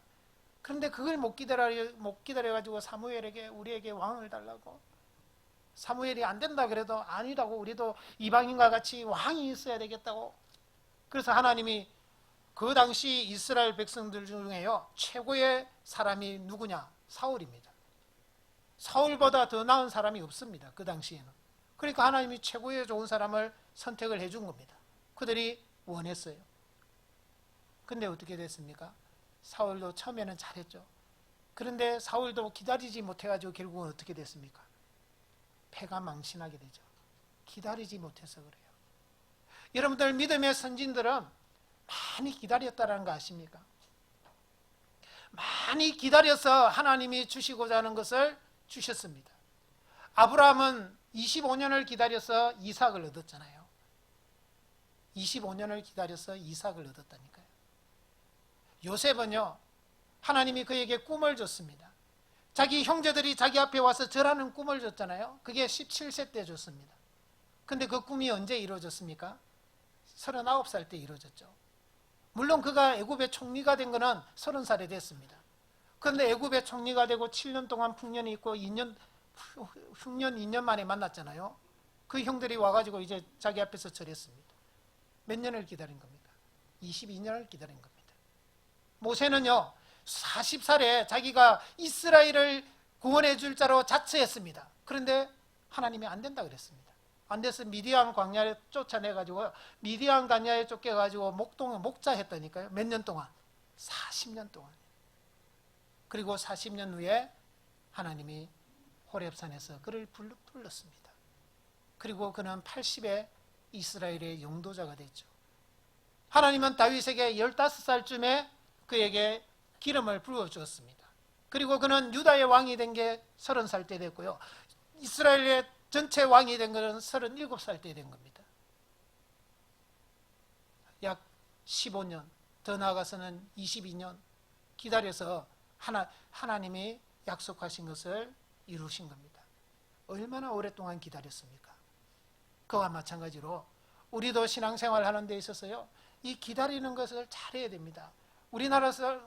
그런데 그걸 못 기다려가지고 사무엘에게 우리에게 왕을 달라고, 사무엘이 안 된다 그래도 아니라고, 우리도 이방인과 같이 왕이 있어야 되겠다고. 그래서 하나님이 그 당시 이스라엘 백성들 중에요 최고의 사람이 누구냐? 사울입니다. 사울보다 더 나은 사람이 없습니다. 그 당시에는. 그러니까 하나님이 최고의 좋은 사람을 선택을 해준 겁니다. 그들이 원했어요. 근데 어떻게 됐습니까? 사울도 처음에는 잘했죠. 그런데 사울도 기다리지 못해가지고 결국은 어떻게 됐습니까? 패가 망신하게 되죠. 기다리지 못해서 그래요. 여러분들 믿음의 선진들은 많이 기다렸다는 거 아십니까? 많이 기다려서 하나님이 주시고자 하는 것을 주셨습니다. 아브라함은 25년을 기다려서 이삭을 얻었잖아요. 25년을 기다려서 이삭을 얻었다니까요. 요셉은요 하나님이 그에게 꿈을 줬습니다. 자기 형제들이 자기 앞에 와서 절하는 꿈을 줬잖아요. 그게 17세 때 줬습니다. 근데 그 꿈이 언제 이루어졌습니까? 39살 때 이루어졌죠. 물론 그가 애굽의 총리가 된 거는 30살에 됐습니다. 그런데 애굽의 총리가 되고 7년 동안 풍년이 있고 흉년 2년 만에 만났잖아요. 그 형들이 와가지고 이제 자기 앞에서 절했습니다. 몇 년을 기다린 겁니까? 22년을 기다린 겁니다. 모세는요 40살에 자기가 이스라엘을 구원해 줄 자로 자처했습니다. 그런데 하나님이 안 된다 그랬습니다. 안 돼서 미디안 광야에 쫓아내가지고 미디안 광야에 쫓겨가지고 목자했다니까요. 몇 년 동안? 40년 동안. 그리고 40년 후에 하나님이 호렙산에서 그를 불렀습니다. 그리고 그는 80에 이스라엘의 용도자가 됐죠. 하나님은 다윗에게 15살쯤에 그에게 기름을 부어주었습니다. 그리고 그는 유다의 왕이 된 게 30살 때 됐고요. 이스라엘의 전체 왕이 된 것은 37살 때 된 겁니다. 약 15년, 더 나아가서는 22년 기다려서 하나님이 약속하신 것을 이루신 겁니다. 얼마나 오랫동안 기다렸습니까? 그와 마찬가지로 우리도 신앙생활 하는 데 있어서요, 이 기다리는 것을 잘해야 됩니다. 우리나라에서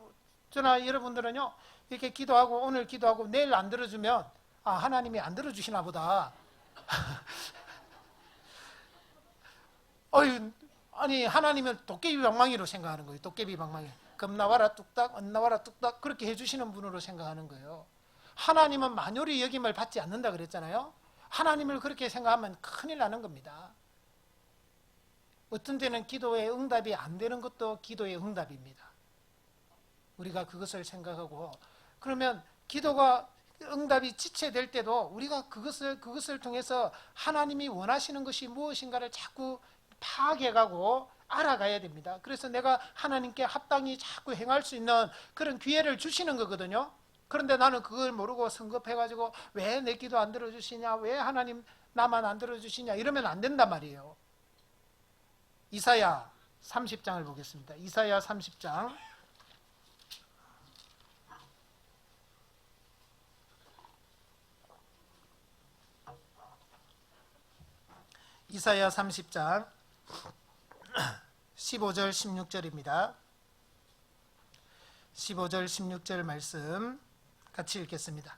저나 여러분들은요, 이렇게 기도하고 오늘 기도하고 내일 안 들어주면 하나님이 안 들어주시나 보다. 아니 하나님은 도깨비 방망이로 생각하는 거예요. 도깨비 방망이. 금 나와라 뚝딱, 은 나와라 뚝딱 그렇게 해주시는 분으로 생각하는 거예요. 하나님은 만요리 여김을 받지 않는다 그랬잖아요. 하나님을 그렇게 생각하면 큰일 나는 겁니다. 어떤 때는 기도의 응답이 안 되는 것도 기도의 응답입니다. 우리가 그것을 생각하고, 그러면 기도가 응답이 지체될 때도 우리가 그것을 통해서 하나님이 원하시는 것이 무엇인가를 자꾸 파악해가고 알아가야 됩니다. 그래서 내가 하나님께 합당히 자꾸 행할 수 있는 그런 기회를 주시는 거거든요. 그런데 나는 그걸 모르고 성급해가지고 왜 내 기도 안 들어주시냐, 왜 하나님 나만 안 들어주시냐 이러면 안 된단 말이에요. 이사야 30장을 보겠습니다. 이사야 30장 이사야 30장 15절 16절입니다. 15절 16절 말씀 같이 읽겠습니다.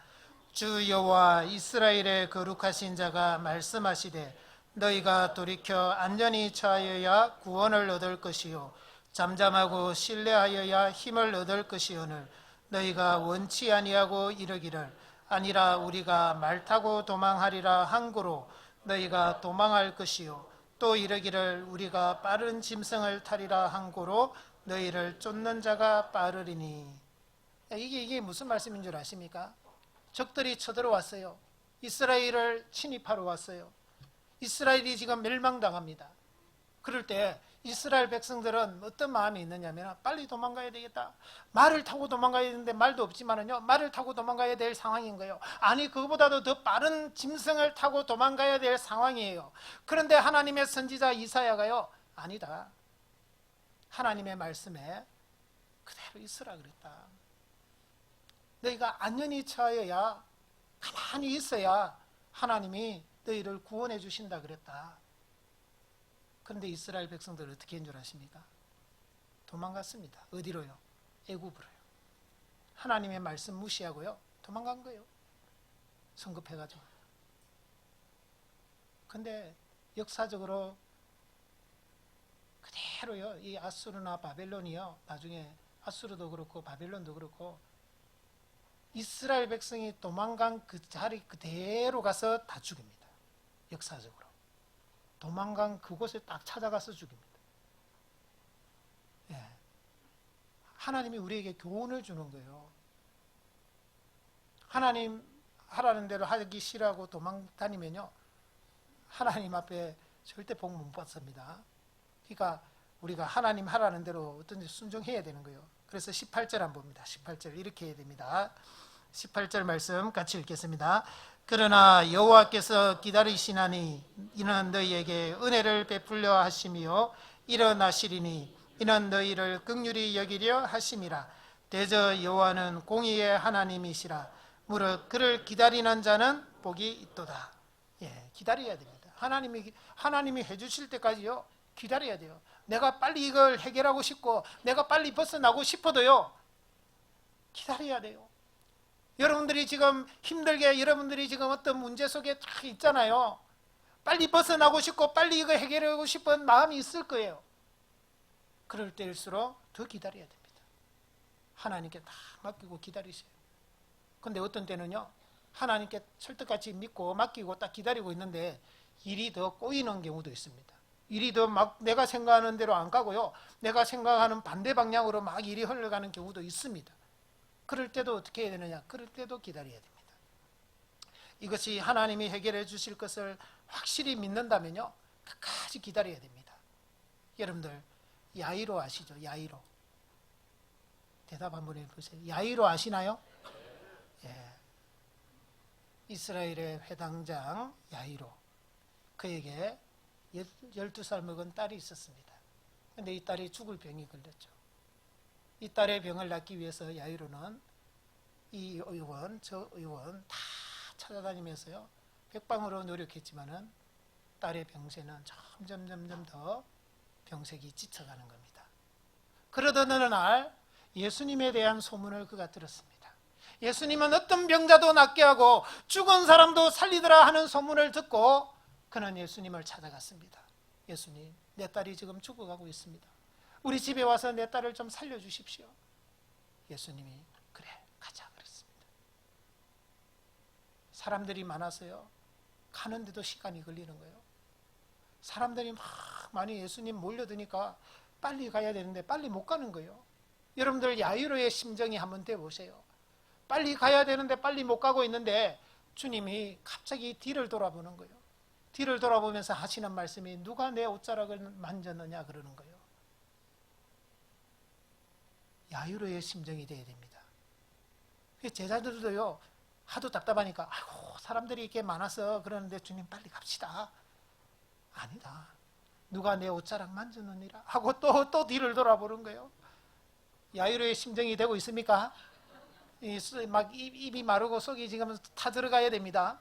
주 여호와 이스라엘의 거룩하신 자가 말씀하시되 너희가 돌이켜 안전히 처하여야 구원을 얻을 것이요 잠잠하고 신뢰하여야 힘을 얻을 것이오늘 너희가 원치 아니하고 이르기를 아니라 우리가 말 타고 도망하리라 항구로 너희가 도망할 것이요 또 이르기를 우리가 빠른 짐승을 타리라 항구로 너희를 쫓는 자가 빠르리니. 이게 무슨 말씀인 줄 아십니까? 적들이 쳐들어왔어요. 이스라엘을 침입하러 왔어요. 이스라엘이 지금 멸망당합니다. 그럴 때 이스라엘 백성들은 어떤 마음이 있느냐면 빨리 도망가야 되겠다. 말을 타고 도망가야 되는데 말도 없지만은요, 말을 타고 도망가야 될 상황인 거예요. 아니 그보다도 더 빠른 짐승을 타고 도망가야 될 상황이에요. 그런데 하나님의 선지자 이사야가요, 아니다. 하나님의 말씀에 그대로 있으라 그랬다. 너희가 안전히 처하여야, 가만히 있어야 하나님이 너희를 구원해 주신다 그랬다. 그런데 이스라엘 백성들 어떻게 한 줄 아십니까? 도망갔습니다. 어디로요? 애굽으로요. 하나님의 말씀 무시하고요, 도망간 거예요. 성급해가지고. 근데 역사적으로 그대로요, 이 아수르나 바벨론이요, 나중에 아수르도 그렇고 바벨론도 그렇고 이스라엘 백성이 도망간 그 자리 그대로 가서 다 죽입니다. 역사적으로 도망간 그곳에 딱 찾아가서 죽입니다. 예. 하나님이 우리에게 교훈을 주는 거예요. 하나님 하라는 대로 하기 싫어하고 도망 다니면요, 하나님 앞에 절대 복 못 받습니다. 그러니까 우리가 하나님 하라는 대로 어떤지 순종해야 되는 거예요. 그래서 18절 한번 봅니다. 18절 이렇게 해야 됩니다. 18절 말씀 같이 읽겠습니다. 그러나 여호와께서 기다리시나니 이는 너희에게 은혜를 베풀려 하심이요 일어나시리니 이는 너희를 긍휼히 여기려 하심이라. 대저 여호와는 공의의 하나님이시라. 무릇 그를 기다리는 자는 복이 있도다. 예, 기다려야 됩니다. 하나님이 해주실 때까지요, 기다려야 돼요. 내가 빨리 이걸 해결하고 싶고 내가 빨리 벗어나고 싶어도요, 기다려야 돼요. 여러분들이 지금 힘들게, 여러분들이 지금 어떤 문제 속에 딱 있잖아요. 빨리 벗어나고 싶고 빨리 이거 해결하고 싶은 마음이 있을 거예요. 그럴 때일수록 더 기다려야 됩니다. 하나님께 다 맡기고 기다리세요. 근데 어떤 때는요, 하나님께 철떡같이 믿고 맡기고 딱 기다리고 있는데 일이 더 꼬이는 경우도 있습니다. 일이 더 막 내가 생각하는 대로 안 가고요, 내가 생각하는 반대 방향으로 막 일이 흘러가는 경우도 있습니다. 그럴 때도 어떻게 해야 되느냐? 그럴 때도 기다려야 됩니다. 이것이 하나님이 해결해 주실 것을 확실히 믿는다면요, 끝까지 기다려야 됩니다. 여러분들 야이로 아시죠? 야이로. 대답 한번 해보세요. 야이로 아시나요? 예. 이스라엘의 회당장 야이로, 그에게 12살 먹은 딸이 있었습니다. 근데 이 딸이 죽을 병이 걸렸죠. 이 딸의 병을 낫기 위해서 야이로는 이 의원, 저 의원 다 찾아다니면서요, 백방으로 노력했지만은 딸의 병세는 점점 더 병색이 짙어가는 겁니다. 그러던 어느 날 예수님에 대한 소문을 그가 들었습니다. 예수님은 어떤 병자도 낫게 하고 죽은 사람도 살리더라 하는 소문을 듣고 그는 예수님을 찾아갔습니다. 예수님, 내 딸이 지금 죽어가고 있습니다. 우리 집에 와서 내 딸을 좀 살려주십시오. 예수님이 그래 가자 그랬습니다. 사람들이 많아서요, 가는데도 시간이 걸리는 거예요. 사람들이 막 많이 예수님 몰려드니까 빨리 가야 되는데 빨리 못 가는 거예요. 여러분들 야이로의 심정이 한번 돼보세요. 빨리 가야 되는데 빨리 못 가고 있는데 주님이 갑자기 뒤를 돌아보는 거예요. 뒤를 돌아보면서 하시는 말씀이 누가 내 옷자락을 만졌느냐 그러는 거예요. 야이로의 심정이 돼야 됩니다. 제자들도요, 하도 답답하니까 아이고 사람들이 이렇게 많아서 그러는데 주님 빨리 갑시다. 아니다. 누가 내 옷자락 만졌느니라 하고 또 뒤를 돌아보는 거예요. 야이로의 심정이 되고 있습니까? 막 입이 마르고 속이 지금 타 들어가야 됩니다.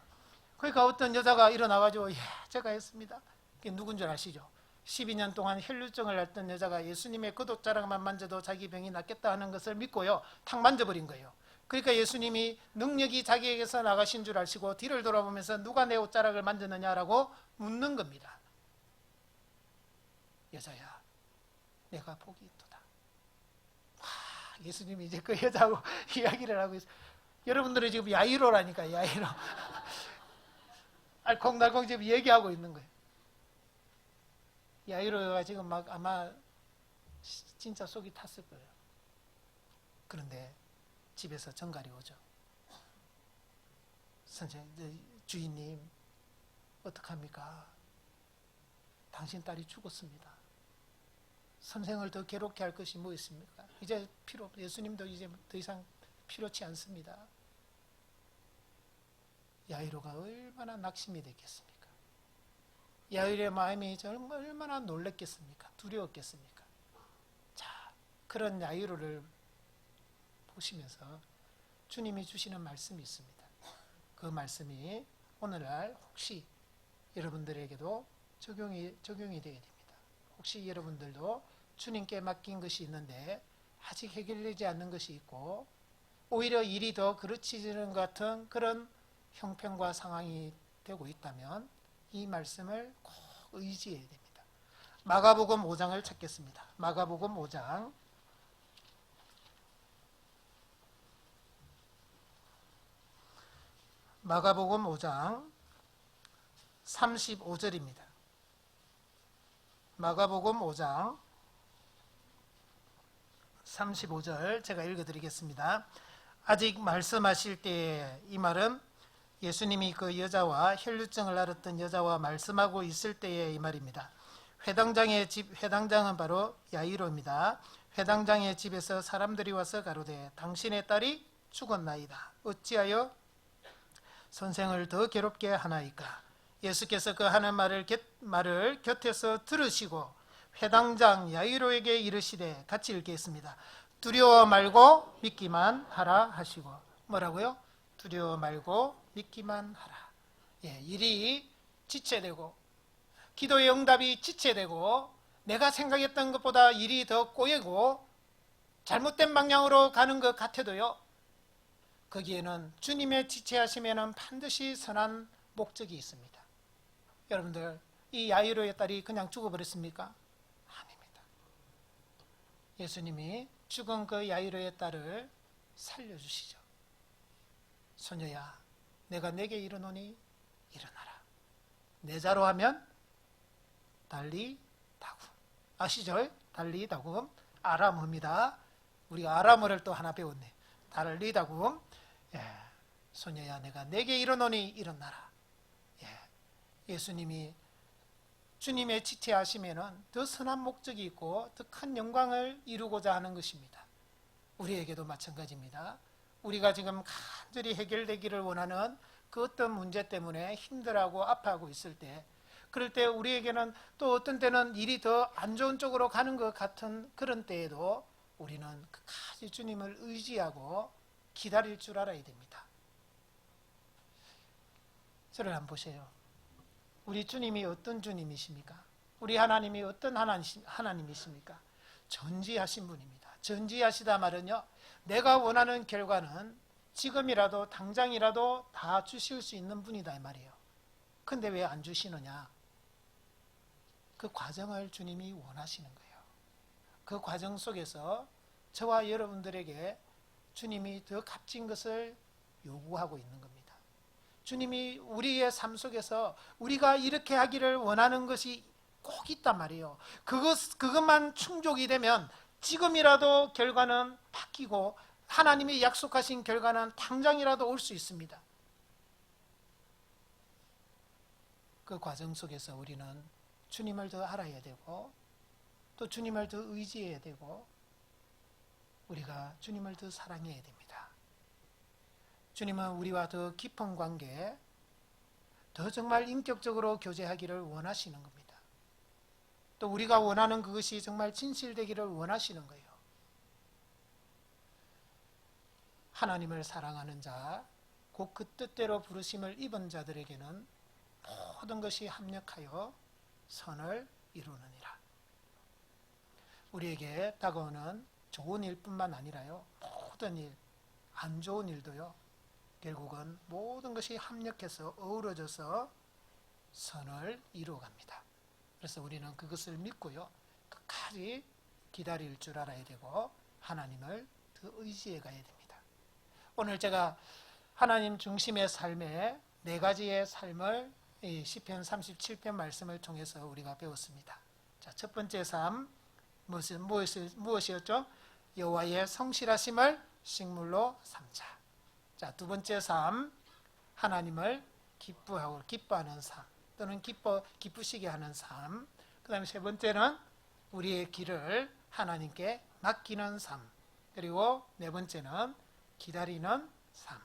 그러니까 어떤 여자가 일어나가지고 제가 했습니다. 그게 누군 줄 아시죠? 12년 동안 혈류증을 앓던 여자가 예수님의 겉옷자락만 만져도 자기 병이 낫겠다 하는 것을 믿고요, 탁 만져버린 거예요. 그러니까 예수님이 능력이 자기에게서 나가신 줄 아시고 뒤를 돌아보면서 누가 내 옷자락을 만졌느냐라고 묻는 겁니다. 여자야, 내가 복이 있도다. 예수님이 이제 그 여자하고 이야기를 하고 있어요. 여러분들은 지금 야이로라니까, 야이로. 알콩달콩 지금 얘기하고 있는 거예요. 야이로가 지금 막 아마 진짜 속이 탔을 거예요. 그런데 집에서 전갈이 오죠. 선생님, 주인님, 어떡합니까? 당신 딸이 죽었습니다. 선생을 더 괴롭게 할 것이 뭐 있습니까? 이제 예수님도 이제 더 이상 필요치 않습니다. 야이로가 얼마나 낙심이 됐겠습니까? 야이로의 마음이 얼마나 놀랬겠습니까? 두려웠겠습니까? 자, 그런 야이로를 보시면서 주님이 주시는 말씀이 있습니다. 그 말씀이 오늘날 혹시 여러분들에게도 적용이 되어야 됩니다. 혹시 여러분들도 주님께 맡긴 것이 있는데 아직 해결되지 않는 것이 있고 오히려 일이 더 그르치지는 것 같은 그런 형편과 상황이 되고 있다면 이 말씀을 꼭 의지해야 됩니다. 마가복음 5장을 찾겠습니다. 마가복음 5장 마가복음 5장 35절입니다. 마가복음 5장 35절 제가 읽어드리겠습니다. 아직 말씀하실 때에, 이 말은 예수님이 그 여자와 혈류증을 앓았던 여자와 말씀하고 있을 때의 이 말입니다. 회당장은 바로 야이로입니다. 회당장의 집에서 사람들이 와서 가로되 당신의 딸이 죽었나이다. 어찌하여 선생을 더 괴롭게 하나이까? 예수께서 그 하는 말을 곁에서 들으시고 회당장 야이로에게 이르시되, 같이 읽겠습니다. 두려워 말고 믿기만 하라 하시고. 뭐라고요? 두려워 말고 믿기만 하라. 일이 지체되고 기도의 응답이 지체되고 내가 생각했던 것보다 일이 더 꼬이고 잘못된 방향으로 가는 것 같아도요, 거기에는 주님의 지체하심에는 반드시 선한 목적이 있습니다. 여러분들, 이 야이로의 딸이 그냥 죽어버렸습니까? 아닙니다. 예수님이 죽은 그 야이로의 딸을 살려주시죠. 소녀야, 내가 내게 이르노니 일어나라. 내자로 하면 달리다굼. 아시죠? 달리다굼. 아람어입니다. 우리가 아람어를 또 하나 배웠네. 달리다굼. 소녀야 내가 내게 이르노니 일어나라. 예수님이 주님의 지체하시면은 더 선한 목적이 있고 더 큰 영광을 이루고자 하는 것입니다. 우리에게도 마찬가지입니다. 우리가 지금 간절히 해결되기를 원하는 그 어떤 문제 때문에 힘들어하고 아파하고 있을 때, 그럴 때 우리에게는 또 어떤 때는 일이 더 안 좋은 쪽으로 가는 것 같은 그런 때에도 우리는 끝까지 주님을 의지하고 기다릴 줄 알아야 됩니다. 저를 한번 보세요. 우리 주님이 어떤 주님이십니까? 우리 하나님이 어떤 하나님이십니까? 전지하신 분입니다. 전지하시다 말은요, 내가 원하는 결과는 지금이라도 당장이라도 다 주실 수 있는 분이다 이 말이에요. 근데 왜 안 주시느냐? 그 과정을 주님이 원하시는 거예요. 그 과정 속에서 저와 여러분들에게 주님이 더 값진 것을 요구하고 있는 겁니다. 주님이 우리의 삶 속에서 우리가 이렇게 하기를 원하는 것이 꼭 있단 말이에요. 그것만 충족이 되면 지금이라도 결과는 바뀌고 하나님이 약속하신 결과는 당장이라도 올 수 있습니다. 그 과정 속에서 우리는 주님을 더 알아야 되고 또 주님을 더 의지해야 되고 우리가 주님을 더 사랑해야 됩니다. 주님은 우리와 더 깊은 관계, 더 정말 인격적으로 교제하기를 원하시는 겁니다. 또 우리가 원하는 그것이 정말 진실되기를 원하시는 거예요. 하나님을 사랑하는 자, 곧 그 뜻대로 부르심을 입은 자들에게는 모든 것이 합력하여 선을 이루느니라. 우리에게 다가오는 좋은 일뿐만 아니라요, 모든 일, 안 좋은 일도요, 결국은 모든 것이 합력해서 어우러져서 선을 이루어갑니다. 그래서 우리는 그것을 믿고요, 끝까지 기다릴 줄 알아야 되고 하나님을 더 의지해 가야 됩니다. 오늘 제가 하나님 중심의 삶의 네 가지의 삶을 시편 37편 말씀을 통해서 우리가 배웠습니다. 자, 첫 번째 삶 무엇이었죠? 여호와의 성실하심을 식물로 삼자. 자, 두 번째 삶, 하나님을 기뻐하는 삶, 또는 기쁘시게 하는 삶. 그 다음에 세 번째는 우리의 길을 하나님께 맡기는 삶. 그리고 네 번째는 기다리는 삶.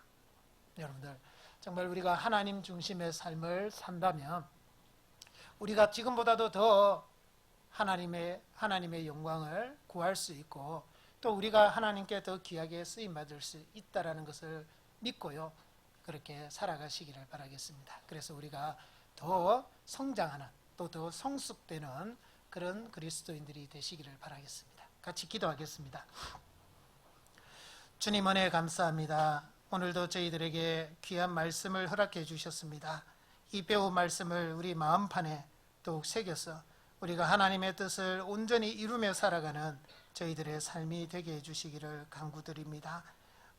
여러분들, 정말 우리가 하나님 중심의 삶을 산다면 우리가 지금보다도 더 하나님의 영광을 구할 수 있고 또 우리가 하나님께 더 귀하게 쓰임받을 수 있다는 것을 믿고요, 그렇게 살아가시기를 바라겠습니다. 그래서 우리가 더 성장하는 또 더 성숙되는 그런 그리스도인들이 되시기를 바라겠습니다. 같이 기도하겠습니다. 주님 은혜 감사합니다. 오늘도 저희들에게 귀한 말씀을 허락해 주셨습니다. 이 배운 말씀을 우리 마음판에 더욱 새겨서 우리가 하나님의 뜻을 온전히 이루며 살아가는 저희들의 삶이 되게 해주시기를 간구드립니다.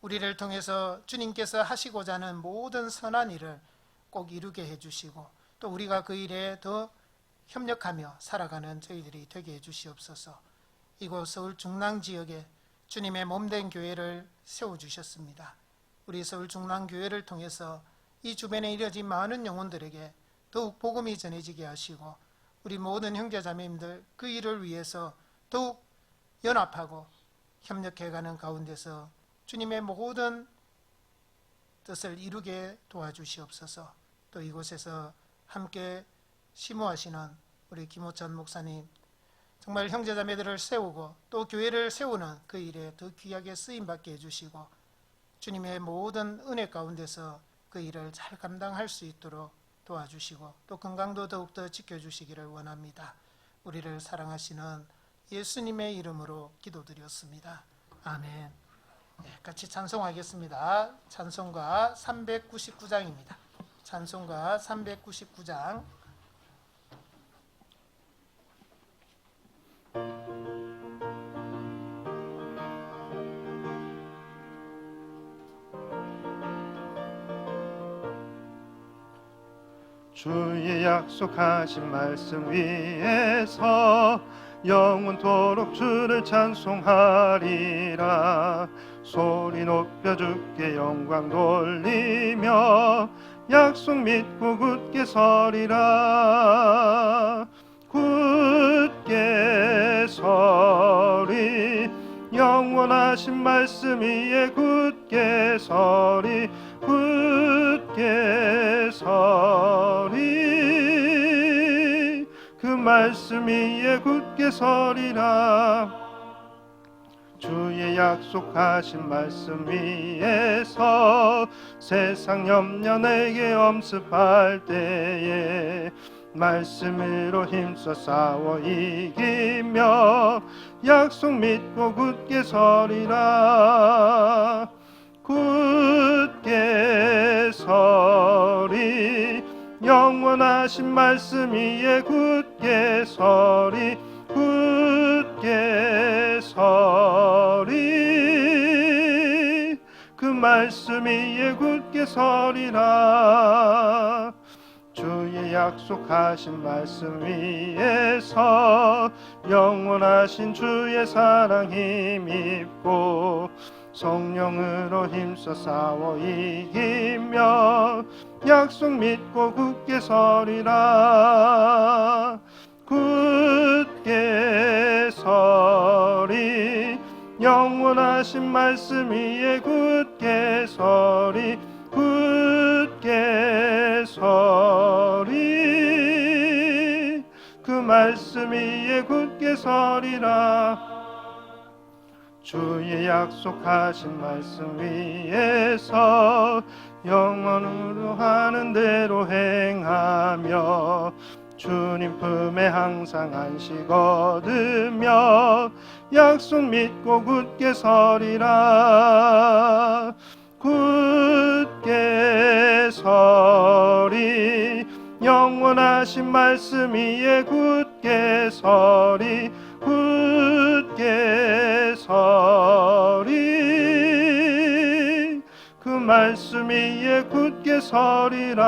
우리를 통해서 주님께서 하시고자 하는 모든 선한 일을 꼭 이루게 해주시고 또 우리가 그 일에 더 협력하며 살아가는 저희들이 되게 해주시옵소서. 이곳 서울 중랑지역에 주님의 몸된 교회를 세워주셨습니다. 우리 서울 중랑교회를 통해서 이 주변에 이뤄진 많은 영혼들에게 더욱 복음이 전해지게 하시고 우리 모든 형제자매님들 그 일을 위해서 더욱 연합하고 협력해가는 가운데서 주님의 모든 뜻을 이루게 도와주시옵소서. 또 이곳에서 함께 심호하시는 우리 김호천 목사님, 정말 형제자매들을 세우고 또 교회를 세우는 그 일에 더 귀하게 쓰임받게 해주시고 주님의 모든 은혜 가운데서 그 일을 잘 감당할 수 있도록 도와주시고 또 건강도 더욱더 지켜주시기를 원합니다. 우리를 사랑하시는 예수님의 이름으로 기도드렸습니다. 아멘. 네, 같이 찬송하겠습니다. 찬송가 399장입니다. 찬송가 399장. 주의 약속하신 말씀 위에서 영원토록 주를 찬송하리라. 소리 높여 주께 영광 돌리며 약속 믿고 굳게 서리라. 굳게 서리 영원하신 말씀 위에 굳게 서리 굳게 서리 그 말씀 위에 굳게 서리라. 주의 약속하신 말씀 위에서 세상 염려 내게 엄습할 때에 말씀으로 힘써 싸워 이기며 약속 믿고 굳게 서리라. 굳게 서리 영원하신 말씀 위에 굳게 서리 굳게 서리 그 말씀 위에 굳게 서리라. 주의 약속하신 말씀 위에서 영원하신 주의 사랑 힘입고 성령으로 힘써 싸워 이기며 약속 믿고 굳게 서리라. 굳게 서리 영원하신 말씀 위에 굳게 서리 굳게 서리 그 말씀 위에 굳게 서리라. 주의 약속하신 말씀 위에서 영원으로 하는 대로 행하며 주님 품에 항상 안식 얻으며 약속 믿고 굳게 서리라. 굳게 서리 영원하신 말씀 위에 굳게 서리 굳게 서리 그 말씀 위에 굳게 서리라.